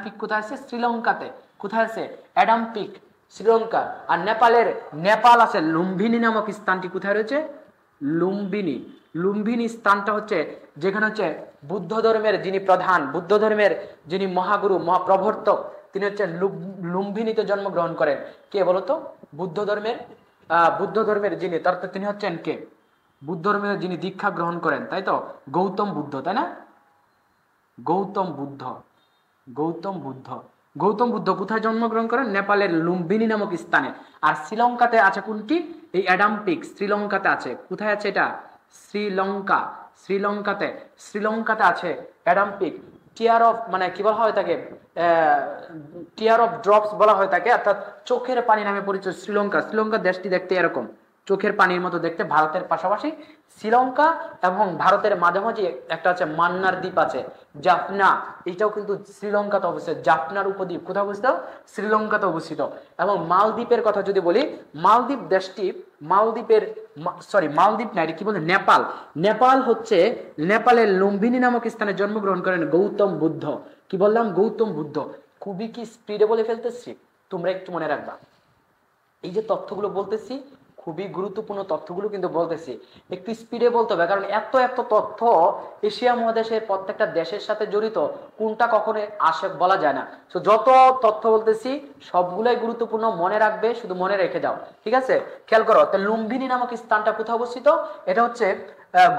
পিক কোথায় আছে? শ্রীলঙ্কাতে। কোথায় আছে? Adam Peak, Sri Lanka. আর নেপাল আছে লুম্বিনী নামক স্থানটি। কোথায় রয়েছে? লুম্বিনী স্থানটা হচ্ছে যেখানে হচ্ছে বুদ্ধ ধর্মের যিনি প্রধান, বুদ্ধ ধর্মের যিনি মহাগুরু, মহাপ্রবর্তক, তিনি হচ্ছে লুম্বিনীতে জন্মগ্রহণ করেন। কে বলতো? বুদ্ধ ধর্মের যিনি, তিনি হচ্ছেন কে? বুদ্ধ ধর্মের যিনি দীক্ষা গ্রহণ করেন, তাই তো, গৌতম বুদ্ধ, তাই না। গৌতম বুদ্ধ কোথায় জন্মগ্রহণ করেন? নেপালের লুম্বিনী নামক স্থানে। আর শ্রীলঙ্কাতে আছে কোনটি? এই অ্যাডাম পিক শ্রীলঙ্কাতে আছে। কোথায় আছে এটা? শ্রীলঙ্কাতে আছে অ্যাডাম পিক। টিয়ার অফ, মানে কি বলা হয় তাকে? টিয়ার অফ ড্রপস বলা হয় তাকে, অর্থাৎ চোখের পানি নামে পরিচিত শ্রীলঙ্কা দেশটি দেখতে এরকম, চোখের পানির মতো দেখতে। ভারতের পাশাপাশি শ্রীলঙ্কা এবং ভারতের মাঝামাঝি একটা আছে মান্নার দ্বীপ আছে, জাফনা। এটাও কিন্তু শ্রীলঙ্কাতে অবস্থিত। জাফনার উপদ্বীপ কোথায় অবস্থিত? শ্রীলঙ্কাতে অবস্থিত। এবং মালদ্বীপের কথা যদি বলি, মালদ্বীপ দেশটি, মালদ্বীপ না, এটা কি বলে? নেপাল হচ্ছে, নেপালের লুম্বিনী নামক স্থানে জন্মগ্রহণ করেন গৌতম বুদ্ধ। কি বললাম? গৌতম বুদ্ধ। খুবই কি স্পিডে বলে ফেলতেছি, তোমরা একটু মনে রাখবা। এই যে তথ্যগুলো বলতেছি, খুবই গুরুত্বপূর্ণ তথ্যগুলো কিন্তু বলতেছি, একটু স্পিডে বলতে হবে, কারণ এত তথ্য এশিয়া মহাদেশের প্রত্যেকটা দেশের সাথে জড়িত, কোনটা কখনো আসে বলা যায় না। তো যত তথ্য বলতেছি সবগুলোই গুরুত্বপূর্ণ, মনে রাখবে, শুধু মনে রেখে যাও, ঠিক আছে। খেয়াল করো, তো লুম্বিনী নামক স্থানটা কোথায় অবস্থিত? এটা হচ্ছে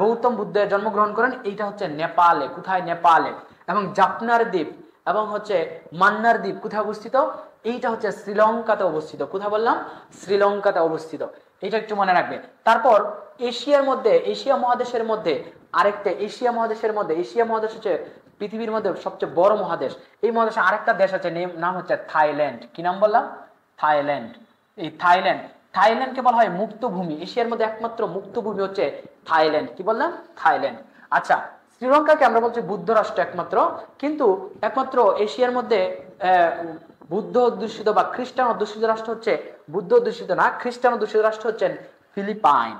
গৌতম বুদ্ধের জন্মগ্রহণ করেন, এইটা হচ্ছে নেপালে। কোথায়? নেপালে। এবং জাফনার দ্বীপ এবং হচ্ছে মান্নার দ্বীপ কোথায় অবস্থিত? এইটা হচ্ছে শ্রীলঙ্কাতে অবস্থিত। কোথায় বললাম? শ্রীলঙ্কাতে অবস্থিত। এটা একটু মনে রাখবে। তারপর এশিয়া মহাদেশের মধ্যে এশিয়া মহাদেশ হচ্ছে পৃথিবীর মধ্যে সবচেয়ে বড় মহাদেশ। এই মহাদেশে আরেকটা দেশ আছে, নাম হচ্ছে থাইল্যান্ড। কি নাম বললাম? থাইল্যান্ড। এই থাইল্যান্ডকে বলা হয় মুক্ত ভূমি। এশিয়ার মধ্যে একমাত্র মুক্ত ভূমি হচ্ছে থাইল্যান্ড। কি বললাম? থাইল্যান্ড। আচ্ছা, শ্রীলঙ্কাকে আমরা বলছি বুদ্ধ রাষ্ট্র একমাত্র, কিন্তু একমাত্র এশিয়ার মধ্যে বুদ্ধ অধ্যুষিত বা খ্রিস্টান অধ্যুষিত রাষ্ট্র হচ্ছে, বুদ্ধ অধ্যুষিত না, খ্রিস্টান অধ্যুষিত রাষ্ট্র হচ্ছেন ফিলিপাইন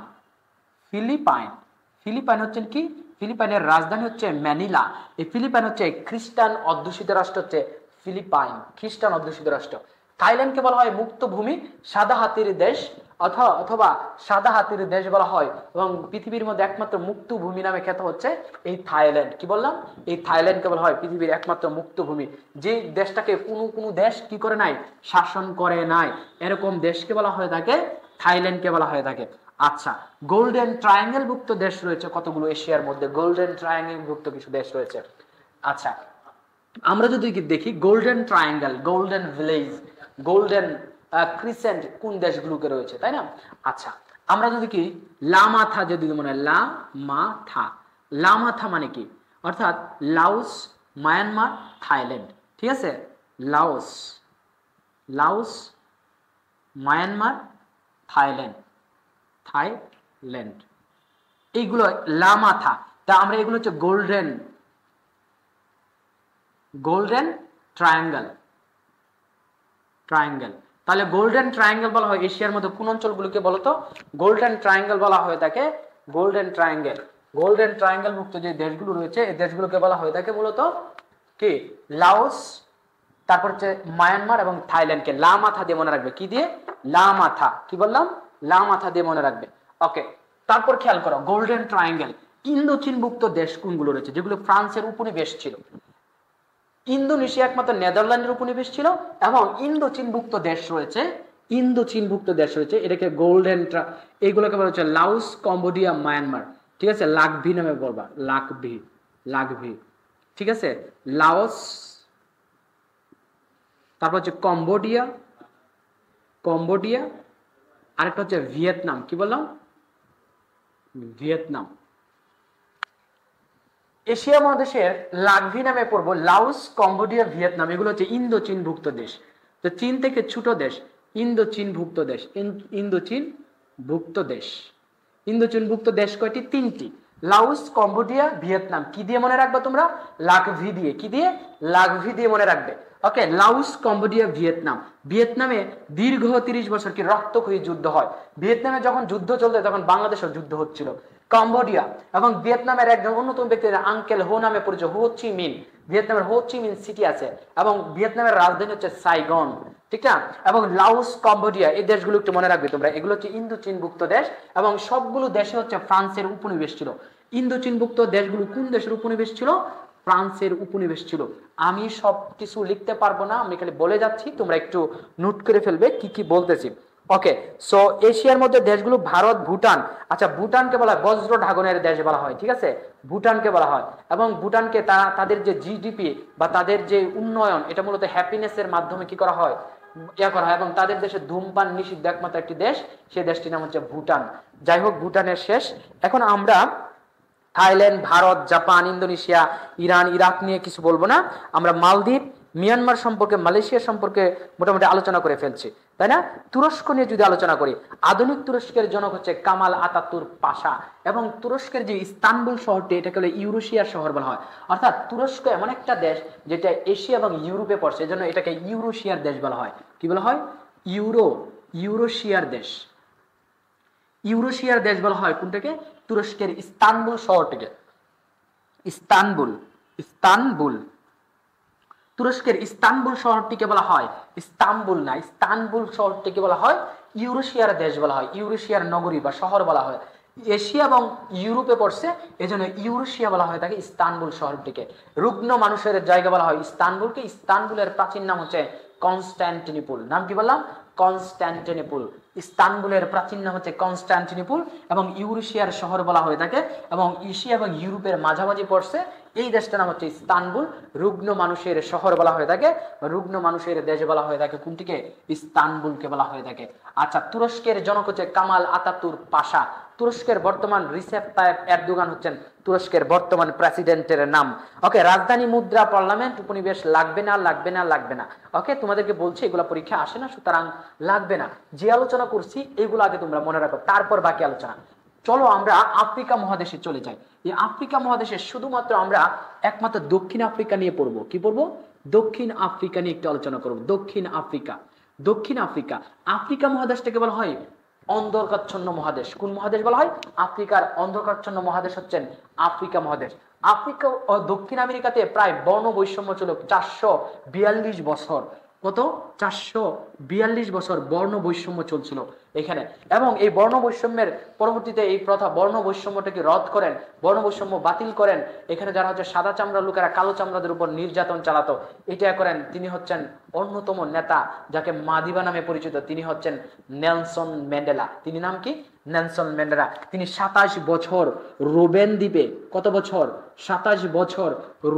হচ্ছেন কি? ফিলিপাইনের রাজধানী হচ্ছে ম্যানিলা। এই ফিলিপাইন হচ্ছে খ্রিস্টান অধ্যুষিত রাষ্ট্র, হচ্ছে ফিলিপাইন, খ্রিস্টান অধ্যুষিত রাষ্ট্র। থাইল্যান্ডকে বলা হয় মুক্ত ভূমি, সাদা হাতির দেশ অথবা সাদা হাতির দেশ বলা হয়। এবং পৃথিবীর মধ্যে একমাত্র মুক্ত ভূমি নামে খ্যাত হচ্ছে এই থাইল্যান্ড। কি বললাম? এই থাইল্যান্ডকে বলা হয় পৃথিবীর একমাত্র মুক্ত ভূমি, যে দেশটাকে কোনো দেশ কি করে নাই? শাসন করে নাই। এরকম দেশকে বলা হয়ে থাকে থাইল্যান্ডকে বলা হয়ে থাকে। আচ্ছা, গোল্ডেন ট্রায়াঙ্গেল ভুক্ত দেশ রয়েছে কতগুলো এশিয়ার মধ্যে, গোল্ডেন ট্রায়াঙ্গেল ভুক্ত কিছু দেশ রয়েছে। আচ্ছা, আমরা যদি দেখি golden triangle, golden village, golden crescent কোন দেশগুলোকে রয়েছে, তাই না? আচ্ছা, আমরা যদি কি লামাথা যদি মনে হয়, লামাথা, লামাথা মানে কি, অর্থাৎ লাওস, মায়ানমার, থাইল্যান্ড, ঠিক আছে? Laos, Laos, Myanmar, Thailand, Thailand, এইগুলো লামাথা। তা আমরা এগুলো হচ্ছে গোল্ডেন, গোল্ডেন ট্রায়াঙ্গেল, ট্রায়াঙ্গেল। তাহলে গোল্ডেন ট্রায়াঙ্গেল বলা হয় এশিয়ার মধ্যে কোন অঞ্চলগুলোকে বলতো গোল্ডেন ট্রায়াঙ্গেল বলা হয়ে থাকে? গোল্ডেন ট্রায়াঙ্গেল, গোল্ডেন ট্রায়াঙ্গেল মুক্ত যে দেশগুলো রয়েছে এই দেশগুলোকে বলা হয়ে থাকে মূলত কি লাওস, তারপর হচ্ছে মায়ানমার এবং থাইল্যান্ডকে লামাথা দিয়ে মনে রাখবে। কি দিয়ে? লামাথা। কি বললাম? লামাথা দিয়ে মনে রাখবে। ওকে, তারপর খেয়াল করো গোল্ডেন ট্রায়াঙ্গেল ইন্দোচীনভুক্ত দেশ কোনগুলো রয়েছে যেগুলো ফ্রান্সের উপনিবেশ ছিল? ইন্দোনেশিয়া একমাত্র নেদারল্যান্ডের উপনিবেশ ছিল এবং ইন্দোচীনভুক্ত দেশ রয়েছে, ইন্দোচীনভুক্ত দেশ রয়েছে, এটাকে গোল্ডেন, এইগুলোকে বলা হচ্ছে লাওস, কম্বোডিয়া, মায়ানমার, ঠিক আছে? লাকভি নামে বলবা, লাকভি, লাকভি, ঠিক আছে? লাওস, তারপর হচ্ছে কম্বোডিয়া, কম্বোডিয়া, আরেকটা হচ্ছে ভিয়েতনাম। কি বললাম? ভিয়েতনাম। এশিয়া মহাদেশের লাকভি নামে পড়বো লাওস, কম্বোডিয়া, ভিয়েতনাম, এগুলো হচ্ছে ইন্দোচীনভুক্ত দেশ। তো চীন থেকে ছোট দেশ, ইন্দোচীনভুক্ত দেশ, ইন্দোচীনভুক্ত দেশ। ইন্দোচীনভুক্ত দেশ কয়টি? 3টি, লাওস, কম্বোডিয়া, ভিয়েতনাম। কি দিয়ে মনে রাখবে তোমরা? লাকভি দিয়ে। কি দিয়ে? লাকভি দিয়ে মনে রাখবে। ওকে, লাওস, কম্বোডিয়া, ভিয়েতনাম। ভিয়েতনামে দীর্ঘ 30 বছর কি রক্তক্ষয়ী যুদ্ধ হয়। ভিয়েতনামে যখন যুদ্ধ চলতে তখন বাংলাদেশেও যুদ্ধ হচ্ছিল। কম্বোডিয়া এবং ভিয়েতনামের একজন অন্যতম ব্যক্তি আঙ্কেল হো নামে পরিচিত, হো চি মিন, ভিয়েতনামের হো চি মিন সিটি আছে এবং ভিয়েতনামের রাজধানী হচ্ছে সাইগন, ঠিক না? এবং লাওস, কম্বোডিয়া এই দেশগুলো একটু মনে রাখবে তোমরা, এগুলো হচ্ছে ইন্দোচীনভুক্ত দেশ এবং সবগুলো দেশে হচ্ছে ফ্রান্সের উপনিবেশ ছিল। ইন্দোচীনভুক্ত দেশগুলো কোন দেশের উপনিবেশ ছিল? ফ্রান্সের উপনিবেশ ছিল। আমি সব কিছু লিখতে পারবো না, আমি খালি বলে যাচ্ছি, তোমরা একটু নোট করে ফেলবে কি কি বলতেছি। ওকে, সো এশিয়ার মধ্যে দেশগুলো ভারত, ভুটান। আচ্ছা, ভুটানকে বলা হয় বজ্র ঢাগনের দেশ বলা হয়, ঠিক আছে? ভুটানকে বলা হয় এবং ভুটানকে তাদের যে জিডিপি বা তাদের যে উন্নয়ন এটা মূলত হ্যাপিনেসের মাধ্যমে কি করা হয়, ইয়া করা হয়। এবং তাদের দেশে ধূমপান নিষিদ্ধ একমাত্র একটি দেশ, সেই দেশটির নাম হচ্ছে ভুটান। যাই হোক, ভুটানের শেষ। এখন আমরা Thailand, Bharat, Japan, Indonesia, Iran, Iraq নিয়ে কিছু বলবো না। আমরা মালদ্বীপ, মিয়ানমার সম্পর্কে, মালয়েশিয়া সম্পর্কে মোটামুটি আলোচনা করে ফেলছি, তাই না? তুরস্ক নিয়ে যদি আলোচনা করি, আধুনিক তুরস্কের জনক হচ্ছে কামাল আতাতুর্ক পাশা এবং তুরস্কের যে ইস্তানবুল শহরটি এটাকে বলে ইউরোশিয়ার শহর বলা হয়। অর্থাৎ তুরস্ক এমন একটা দেশ যেটা এশিয়া এবং ইউরোপে পড়ছে, এজন্য এটাকে ইউরোশিয়ার দেশ বলা হয়। কি বলা হয়? ইউরোশিয়ার দেশ। ইউরোশিয়ার দেশ বলা হয় কোনটাকে? তুরস্কের ইস্তানবুল শহরটিকে। ইস্তানবুল, ইস্তানবুল, তুরস্কের ইস্তানবুল শহরটিকে বলা হয়, ইস্তানবুল না, ইস্তানবুল শহরটিকে বলা হয় ইউরোশিয়ার দেশ বলা হয়, ইউরোশিয়ার নগরী বা শহর বলা হয়। এশিয়া এবং ইউরোপে পড়ছে, এজন্য ইউরোশিয়া বলা হয় তাকে, ইস্তানবুল শহরটিকে। রুগ্ন মানুষের জায়গা বলা হয় ইস্তানবুলকে। ইস্তানবুলের প্রাচীন নাম হচ্ছে কনস্ট্যান্টিনোপল। নাম কি বললাম? কনস্ট্যান্টিনোপল। ইস্তানবুলের প্রাচীন নাম হচ্ছে কনস্ট্যান্টিনোপল এবং ইউরোশিয়ার শহর বলা হয়ে থাকে এবং এশিয়া এবং ইউরোপের মাঝামাঝি পড়ছে, এই দেশটার নাম হচ্ছে ইস্তানবুল। রুগ্ন মানুষের শহর বলা হয়ে থাকে, রুগ্ন মানুষের দেশ বলা হয়ে থাকে কোনটিকে? ইস্তানবুলকে বলা হয়ে থাকে। আচ্ছা, তুরস্কের জনক হচ্ছে কামাল আতাতুর্ক পাশা। তুরস্কের বর্তমান রিসেপ তাইপ এরদোগান হচ্ছেন তুরস্কের বর্তমান প্রেসিডেন্টের নাম। ওকে, রাজধানী, মুদ্রা, পার্লামেন্ট, উপনিবেশ লাগবে না, লাগবে না, লাগবে না। ওকে, তোমাদেরকে বলছি এগুলো পরীক্ষা আসে না, সুতরাং লাগবে না। যে আলোচনা করছি এগুলো আগে তোমরা মনে রাখো, তারপর বাকি আলোচনা। চলো আমরা আফ্রিকা মহাদেশে চলে যাই। এই আফ্রিকা মহাদেশে শুধুমাত্র আমরা একমাত্র দক্ষিণ আফ্রিকা নিয়ে পড়বো। কি পড়বো? দক্ষিণ আফ্রিকা নিয়ে একটু আলোচনা করবো। দক্ষিণ আফ্রিকা, দক্ষিণ আফ্রিকা। আফ্রিকা মহাদেশটাকে বলা হয় অন্ধকারাচ্ছন্ন মহাদেশ। কোন মহাদেশ বলা হয়? আফ্রিকার অন্ধকারাচ্ছন্ন মহাদেশ হচ্ছেন আফ্রিকা মহাদেশ। আফ্রিকা ও দক্ষিণ আমেরিকাতে প্রায় বর্ণ বৈষম্য ছিল 442 বছর। কত? 442 বছর বর্ণ বৈষম্য চলছিল এখানে। এবং এই বর্ণ বৈষম্যের পরবর্তীতে এই প্রথা বর্ণ বৈষম্যটাকে রদ করেন, বর্ণ বৈষম্য বাতিল করেন। এখানে যারা হচ্ছে সাদা চামড়ার লোকেরা কালো চামড়াদের উপর নির্যাতন চালাতো, এটা করেন। তিনি হচ্ছেন অন্যতম নেতা যাকে মাদিবা নামে পরিচিত, তিনি হচ্ছেন নেলসন ম্যান্ডেলা। তিনি নাম কি? Nelson Mandela. তিনি 27 বছর রোবেন দ্বীপে, কত বছর? 27 বছর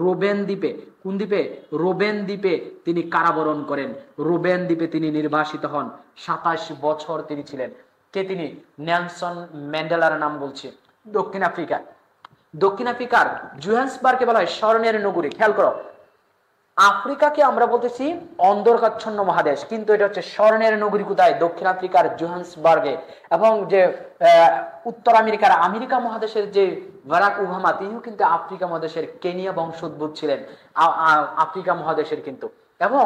রোবেন দ্বীপে, কোন দ্বীপে? রোবেন দ্বীপে তিনি কারাবরণ করেন। রোবেন দ্বীপে তিনি নির্বাসিত হন। 27 বছর তিনি ছিলেন। কে তিনি? নেলসন ম্যান্ডেলার নাম বলছে। দক্ষিণ আফ্রিকা, দক্ষিণ আফ্রিকার জোহান্সবার্গকে বলা হয় স্বর্ণের নগরী। খেয়াল করো, আফ্রিকাকে আমরা বলতেছি অন্ধকারাচ্ছন্ন মহাদেশ, কিন্তু এটা হচ্ছে স্বর্ণের নগরী। কোথায়? দক্ষিণ আফ্রিকার জোহান্সবার্গে। এবং যে উত্তর আমেরিকার, আমেরিকা মহাদেশের যে বারাক ওবামা, তিনিও কিন্তু আফ্রিকা মহাদেশের কেনিয়া বংশোদ্ভূত ছিলেন, আফ্রিকা মহাদেশের কিন্তু। এবং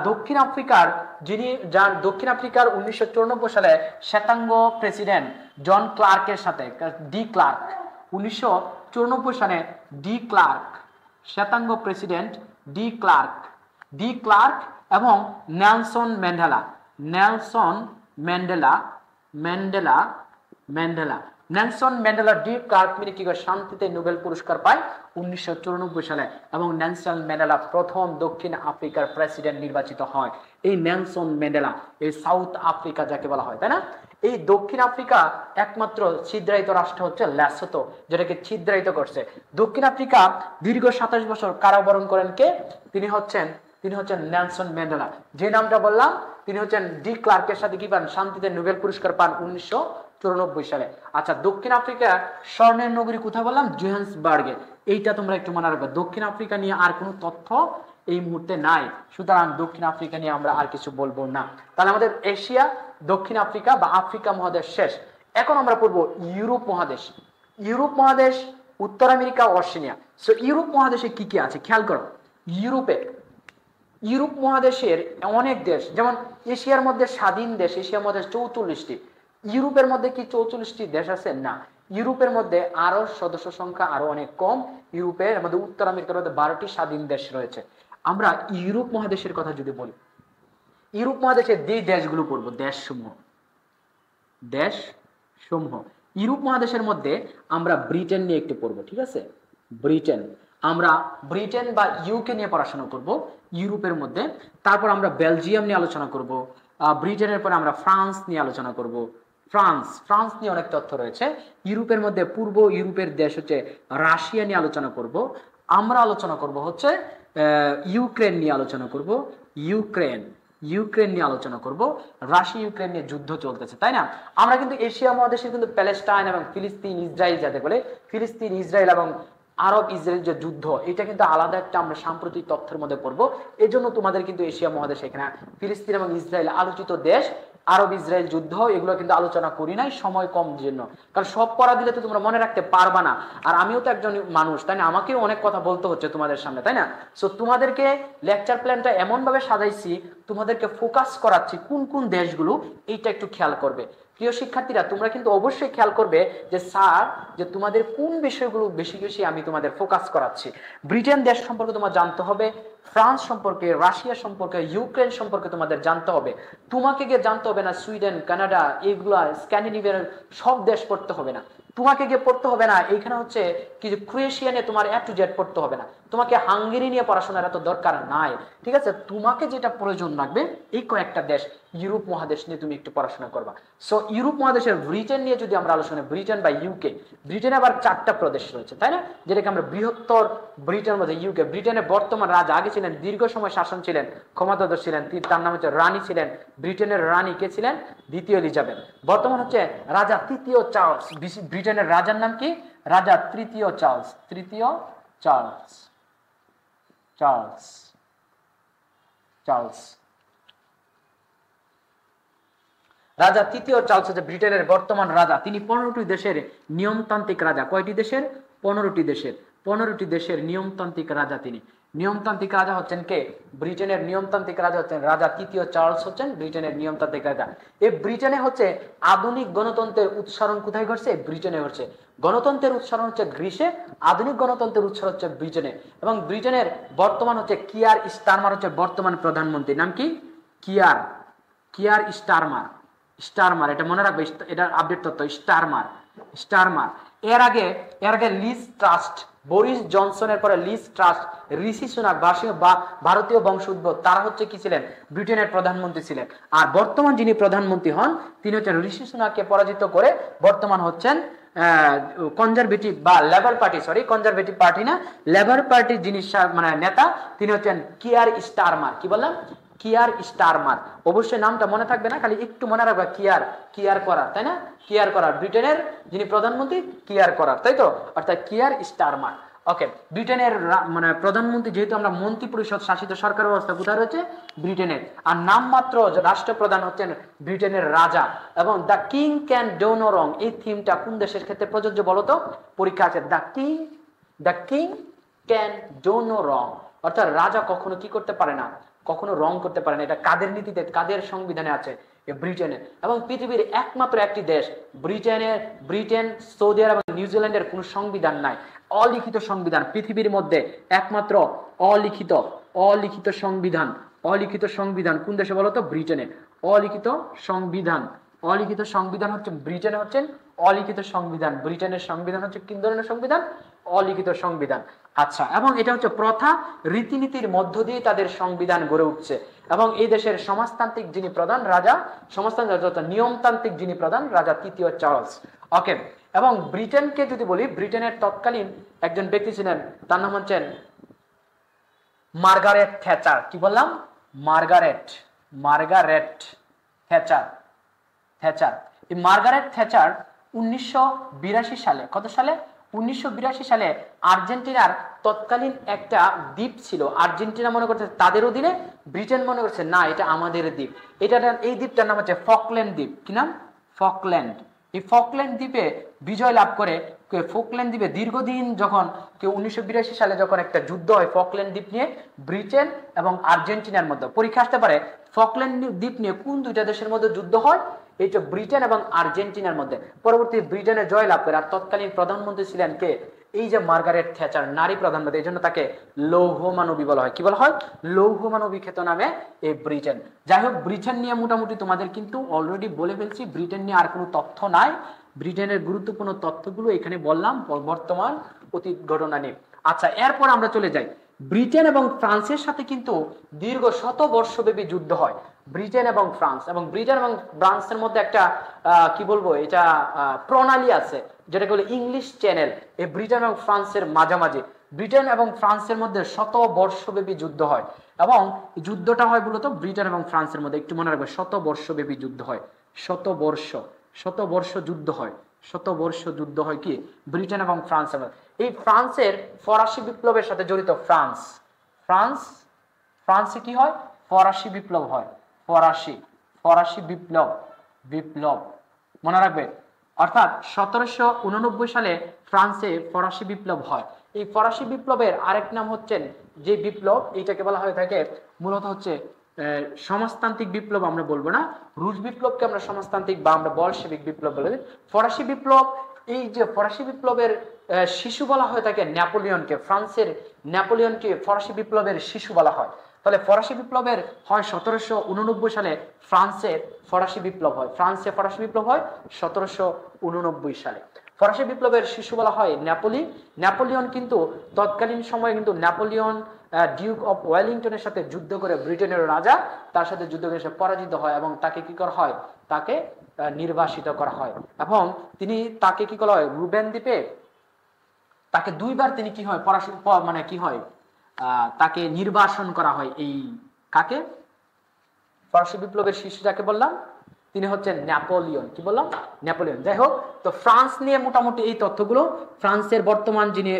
দক্ষিণ আফ্রিকার যিনি, যার দক্ষিণ আফ্রিকার 1994 সালে শ্বেতাঙ্গ প্রেসিডেন্ট জন ক্লার্কের সাথে, ডি ক্লার্ক, 1994 সালে ডি ক্লার্ক, শ্বেতাঙ্গ প্রেসিডেন্ট ডি ক্লার্ক এবং Nelson Mandela, Nelson Mandela de Klerk মিলে কি করে শান্তিতে নোবেল পুরস্কার পায় 1994 সালে। এবং নেলসন ম্যান্ডেলা প্রথম দক্ষিণ আফ্রিকার প্রেসিডেন্ট নির্বাচিত হয়। এই নেলসন ম্যান্ডেলা, এই সাউথ আফ্রিকা যাকে বলা হয়, তাই না? এই দক্ষিণ আফ্রিকা একমাত্র ছিদ্রায়িত রাষ্ট্র হচ্ছে লেসোথো, যেটাকে ছিদ্রায়িত করছে। দক্ষিণ আফ্রিকা দীর্ঘ 27 বছর কারাবরণ করেন কে? তিনি হচ্ছেন নেলসন ম্যান্ডেলা। যে নামটা বললাম, তিনি হচ্ছেন ডি ক্লার্কের সাথে কি পান? শান্তিতে নোবেল পুরস্কার পান 1994 সালে। আচ্ছা, দক্ষিণ আফ্রিকা স্বর্ণের নগরী কোথায় বললাম? জোহান্সবার্গে। এইটা তোমরা একটু মনে রাখবে। দক্ষিণ আফ্রিকা নিয়ে আর কোনো তথ্য এই মুহূর্তে নাই, সুতরাং দক্ষিণ আফ্রিকা নিয়ে আমরা আর কিছু বলবো না। তাহলে আমাদের এশিয়া, দক্ষিণ আফ্রিকা বা আফ্রিকা মহাদেশ শেষ। এখন আমরা পড়বো ইউরোপ মহাদেশ। ইউরোপ মহাদেশ, উত্তর আমেরিকা, অস্ট্রেলিয়া। সো ইউরোপ মহাদেশে কি কি আছে খেয়াল করো। ইউরোপ মহাদেশের অনেক দেশ, যেমন এশিয়ার মধ্যে স্বাধীন দেশ, এশিয়ার মধ্যে 44টি। ইউরোপের মধ্যে কি 44টি দেশ আছে? না, ইউরোপের মধ্যে আরো সদস্য সংখ্যা আরো অনেক কম। ইউরোপের মধ্যে, উত্তর আমেরিকার মধ্যে 12টি স্বাধীন দেশ রয়েছে। আমরা ইউরোপ মহাদেশের কথা যদি বলি, ইউরোপ মহাদেশের যে দেশগুলো পড়বো, দেশসমূহ। ইউরোপ মহাদেশের মধ্যে আমরা ব্রিটেন নিয়ে একটু পড়বো, ঠিক আছে? আমরা ব্রিটেন বা ইউকে নিয়ে পড়াশোনা করব ইউরোপের মধ্যে। তারপর আমরা বেলজিয়াম নিয়ে আলোচনা করব। ব্রিটেনের পরে আমরা ফ্রান্স নিয়ে আলোচনা করব। ফ্রান্স নিয়ে অনেক তথ্য রয়েছে। ইউরোপের মধ্যে পূর্ব ইউরোপের দেশ হচ্ছে রাশিয়া নিয়ে আলোচনা করব। আমরা আলোচনা করব হচ্ছে ইউক্রেন নিয়ে আলোচনা করব। ইউক্রেন নিয়ে আলোচনা করব। রাশিয়া ইউক্রেন নিয়ে যুদ্ধ চলতেছে, তাই না? আমরা কিন্তু এশিয়া মহাদেশে কিন্তু প্যালেস্টাইন এবং ফিলিস্তিন, ইসরায়েল যাতে বলে, ফিলিস্তিন, ইসরায়েল এবং আরব ইসরায়েল যে যুদ্ধ, এটা কিন্তু আলাদা একটা আমরা সাম্প্রতিক তথ্যের মধ্যে পড়বো। এই জন্য তোমাদের কিন্তু এশিয়া মহাদেশ, এখানে ফিলিস্তিন এবং ইসরায়েল আলোচিত দেশ, আরব ইসরায়েল যুদ্ধ, এগুলো কিন্তু আলোচনা করি নাই, সময় কম জন্য। কারণ সব পড়া দিলে তো তোমরা মনে রাখতে পারবা না। আর আমিও তো একজন মানুষ, তাই না? আমাকেও অনেক কথা বলতে হচ্ছে তোমাদের সামনে, তাই না? সো তোমাদেরকে লেকচার প্ল্যানটা এমন ভাবে সাজাইছি, তোমাদেরকে ফোকাস করাচ্ছি কোন কোন দেশগুলো, এইটা একটু খেয়াল করবে। প্রিয় শিক্ষার্থীরা, তোমরা কিন্তু অবশ্যই খেয়াল করবে যে স্যার, যে তোমাদের কোন বিষয়গুলো বেশি বেশি আমি তোমাদের ফোকাস করাচ্ছি। ব্রিটেন দেশ সম্পর্কে তোমার জানতে হবে, ফ্রান্স সম্পর্কে, রাশিয়া সম্পর্কে, ইউক্রেন সম্পর্কে তোমাদের জানতে হবে। তোমাকে গিয়ে জানতে হবে না সুইডেন, কানাডা, এইগুলা স্ক্যান্ডিনেভিয়ার সব দেশ পড়তে হবে না। তোমাকে গিয়ে পড়তে হবে না এইখানে হচ্ছে কি যে ক্রোয়েশিয়া নিয়ে তোমার A to Z পড়তে হবে না। তোমাকে হাঙ্গেরি নিয়ে পড়াশোনার এত দরকার নাই, ঠিক আছে? তোমাকে যেটা প্রয়োজন লাগবে, এই কয়েকটা দেশ ইউরোপ মহাদেশ নিয়ে তুমি একটু পড়াশোনা করবা। সো ইউরোপ মহাদেশের ব্রিটেন নিয়ে যদি আমরা আলোচনা, ব্রিটেন বা ইউকে, ব্রিটেনে আবার 4টা প্রদেশ রয়েছে, তাই না? যেটাকে আমরা বৃহত্তর ব্রিটেনের মধ্যে ইউকে। ব্রিটেনের বর্তমান রাজা, আগে ছিলেন, দীর্ঘ সময় শাসন ছিলেন, ক্ষমতাধর ছিলেন, তার নাম হচ্ছে রানী ছিলেন। ব্রিটেনের রানী কে ছিলেন? দ্বিতীয় এলিজাবেথ। বর্তমান হচ্ছে রাজা তৃতীয় চার্লস। ব্রিটেনের রাজার নাম কি? রাজা তৃতীয় চার্লস। রাজা তৃতীয় চার্লস হচ্ছে ব্রিটেনের বর্তমান রাজা। তিনি 15টি দেশের নিয়মতান্ত্রিক রাজা। কয়টি দেশের? 15টি দেশের নিয়মতান্ত্রিক রাজা তিনি। নিয়মতান্ত্রিক রাজা হচ্ছেন কে? ব্রিটেনের নিয়মতান্ত্রিক রাজা হচ্ছেন রাজা তৃতীয় চার্লস, হচ্ছেন ব্রিটেনের নিয়মতান্ত্রিক রাজা। এই ব্রিটেনে হচ্ছে আধুনিক গণতন্ত্রের উৎসরণ কোথায় ঘটছে? ব্রিটেনে ঘটছে। গণতন্ত্রের উৎসরণ হচ্ছে গ্রিসে, আধুনিক গণতন্ত্রের উৎসরণ হচ্ছে ব্রিটেনে। এবং ব্রিটেনের বর্তমান হচ্ছে কিয়ার স্টারমার হচ্ছে বর্তমান প্রধানমন্ত্রী। নাম কি? Keir Starmer. এটা মনে রাখবে, এটা আপডেট তথ্য। স্টারমার। এর আগে লিজ ট্রাস্ট বরিস জনসনের পরে লিজ ট্রাস্ট, ঋষি সুনাক ভারতীয় বংশোদ্ভূত, তারা হচ্ছে কি ছিলেন, ব্রিটেনের প্রধানমন্ত্রী ছিলেন। আর বর্তমান যিনি প্রধানমন্ত্রী হন তিনি হচ্ছেন ঋষি সুনাককে পরাজিত করে বর্তমান হচ্ছেন কনজারভেটিভ বা লেবার পার্টি, কনজারভেটিভ পার্টি না, লেবার পার্টির যিনি মানে নেতা তিনি হচ্ছেন কিয়ার স্টারমার। কি বললাম? Keir Starmer. অবশ্যই নামটা মনে থাকবে না, খালি একটু মনে রাখবে, কিয়ার করার, তাই না? কিয়ার করার, ব্রিটেনের যিনি প্রধানমন্ত্রী কিয়ার করার, তাই তো, অর্থাৎ কিয়ার স্টারমার। ওকে, ব্রিটেনের মানে প্রধানমন্ত্রী, যেহেতু আমরা মন্ত্রী পরিষদ শাসিত সরকার ব্যবস্থা কোথায় রয়েছে, ব্রিটেনের, আর নামমাত্র রাষ্ট্রপ্রধান হচ্ছেন ব্রিটেনের রাজা। এবং the king can do no wrong, এই থিমটা কোন দেশের ক্ষেত্রে প্রযোজ্য বলতো? পরীক্ষা আছে, the king can do no wrong, অর্থাৎ রাজা কখনো কি করতে পারে না, কখনো রং করতে পারে না। এটা কাদের নীতিতে, কাদের সংবিধানে আছে? ব্রিটেনের। এবং পৃথিবীর একমাত্র একটি দেশ ব্রিটেন, সৌদি আরব এবং নিউজিল্যান্ডের কোনো সংবিধান নাই, অলিখিত সংবিধান। পৃথিবীর মধ্যে একমাত্র অলিখিত সংবিধান কোন দেশে বলতো? ব্রিটেনে। অলিখিত সংবিধান হচ্ছে ব্রিটেনে, হচ্ছেন অলিখিত সংবিধান। ব্রিটেনের সংবিধান হচ্ছে কোন ধরনের সংবিধান? অলিখিত সংবিধান। আচ্ছা, এবং এটা হচ্ছে প্রথা রীতিনীতির মধ্য দিয়ে তাদের সংবিধান গড়ে উঠছে। এবং এই দেশের সমাজতান্ত্রিক যিনি প্রধান রাজা, নিয়মতান্ত্রিক যিনি প্রধান রাজা, তৃতীয় চার্লস। ওকে, এবং ব্রিটেনকে যদি বলি, ব্রিটেনের তৎকালীন একজন ব্যক্তি ছিলেন, তার নাম হচ্ছেন মার্গারেট থ্যাচার। কি বললাম? Margaret Thatcher. এই মার্গারেট থ্যাচার 1982 সালে, কত সালে? 1982 সালে আর্জেন্টিনার তৎকালীন একটা দ্বীপ ছিল, আর্জেন্টিনা মনে করছে তাদের অধীনে, ব্রিটেন মনে করছে না এটা আমাদের দ্বীপ। এই দ্বীপটার নাম হচ্ছে ফকল্যান্ড দ্বীপ। কি নাম? ফকল্যান্ড। এই ফকল্যান্ড দ্বীপে বিজয় লাভ করে, ফকল্যান্ড দ্বীপে দীর্ঘদিন যখন 1982 সালে যখন একটা যুদ্ধ হয় ফকল্যান্ড দ্বীপ নিয়ে ব্রিটেন এবং আর্জেন্টিনার মধ্যে, পরীক্ষা আসতে পারে ফকল্যান্ড দ্বীপ নিয়ে কোন দুইটা দেশের মধ্যে যুদ্ধ হয়? এইটা ব্রিটেন এবং আর্জেন্টিনার মধ্যে। পরবর্তী ব্রিটেনে জয় লাভ করে, আর তৎকালীন প্রধানমন্ত্রী ছিলেন কে? এই যে মার্গারেট থ্যাচার, নারী প্রধানমন্ত্রী, এই জন্য তাকে লৌহমানবী বলা হয়। কি বলা হয়? লৌহমানবী খ্যাত নামে এই ব্রিটেন। যাই হোক, ব্রিটেন নিয়ে মোটামুটি তোমাদের কিন্তু অলরেডি বলে ফেলছি, ব্রিটেন নিয়ে আর কোনো তথ্য নাই। ব্রিটেনের গুরুত্বপূর্ণ তথ্যগুলো এখানে বললাম, বর্তমান অতীত ঘটনা নিয়ে। আচ্ছা, এরপর আমরা চলে যাই, ব্রিটেন এবং ফ্রান্সের সাথে কিন্তু দীর্ঘ শতবর্ষব্যাপী যুদ্ধ হয়। ব্রিটেন এবং ফ্রান্সের মধ্যে একটা কি বলবো, এটা প্রণালী আছে যেটাকে বলে ইংলিশ চ্যানেল। এই ব্রিটেন এবং ফ্রান্সের মাঝামাঝি ব্রিটেন এবং ফ্রান্সের মধ্যে শতবর্ষব্যাপী যুদ্ধ হয়। এবং যুদ্ধটা হয় মূলত ব্রিটেন এবং ফ্রান্সের মধ্যে, একটু মনে রাখবে, শতবর্ষব্যাপী যুদ্ধ হয়। শতবর্ষ যুদ্ধ হয় কি ব্রিটেন এবং ফ্রান্সের মধ্যে। এই ফ্রান্সের ফরাসি বিপ্লবের সাথে জড়িত। ফ্রান্সে কি হয়? ফরাসি বিপ্লব হয়। ফরাসি বিপ্লব মনে রাখবে। অর্থাৎ 1789 সালে ফ্রান্সে ফরাসি বিপ্লব হয়। এই ফরাসি বিপ্লবের আরেক নাম হচ্ছেন যে বিপ্লব, এইটাকে বলা হয়ে থাকে মূলত হচ্ছে সমাজতান্ত্রিক বিপ্লব। আমরা বলবো না, রুশ বিপ্লবকে আমরা সমাজতান্ত্রিক বা আমরা বলশেভিক বিপ্লব বলে। ফরাসি বিপ্লব, এই যে ফরাসি বিপ্লবের শিশু বলা হয়ে থাকে নেপোলিয়নকে, ফ্রান্সের নেপোলিয়নকে ফরাসি বিপ্লবের শিশু বলা হয়। তাহলে ফরাসি বিপ্লবের হয় 1789 সালে ফ্রান্সের ফরাসি বিপ্লব হয়। 1789 সালে ফরাসি বিপ্লবের শিশু বলা হয় নেপোলিয়ন। কিন্তু তৎকালীন সময়ে কিন্তু নেপোলিয়ন ডিউক অফ ওয়েলিংটনের সাথে যুদ্ধ করে, ব্রিটেনের রাজা, তার সাথে যুদ্ধ করে সে পরাজিত হয় এবং তাকে কি করা হয়? তাকে নির্বাসিত করা হয়। এবং তাকে কি করা হয়? রুবেন দ্বীপে তাকে দুইবার তিনি কি হয়? মানে কি হয়? তাকে নির্বাসন করা হয়। এই কাকে? ফরাসি বিপ্লবের শিশু যাকে বললাম তিনি হচ্ছেন নেপোলিয়ন। কি বললাম? নেপোলিয়ন। যাই হোক, তো ফ্রান্স নিয়ে মোটামুটি এই তথ্যগুলো। ফ্রান্সের বর্তমান যিনি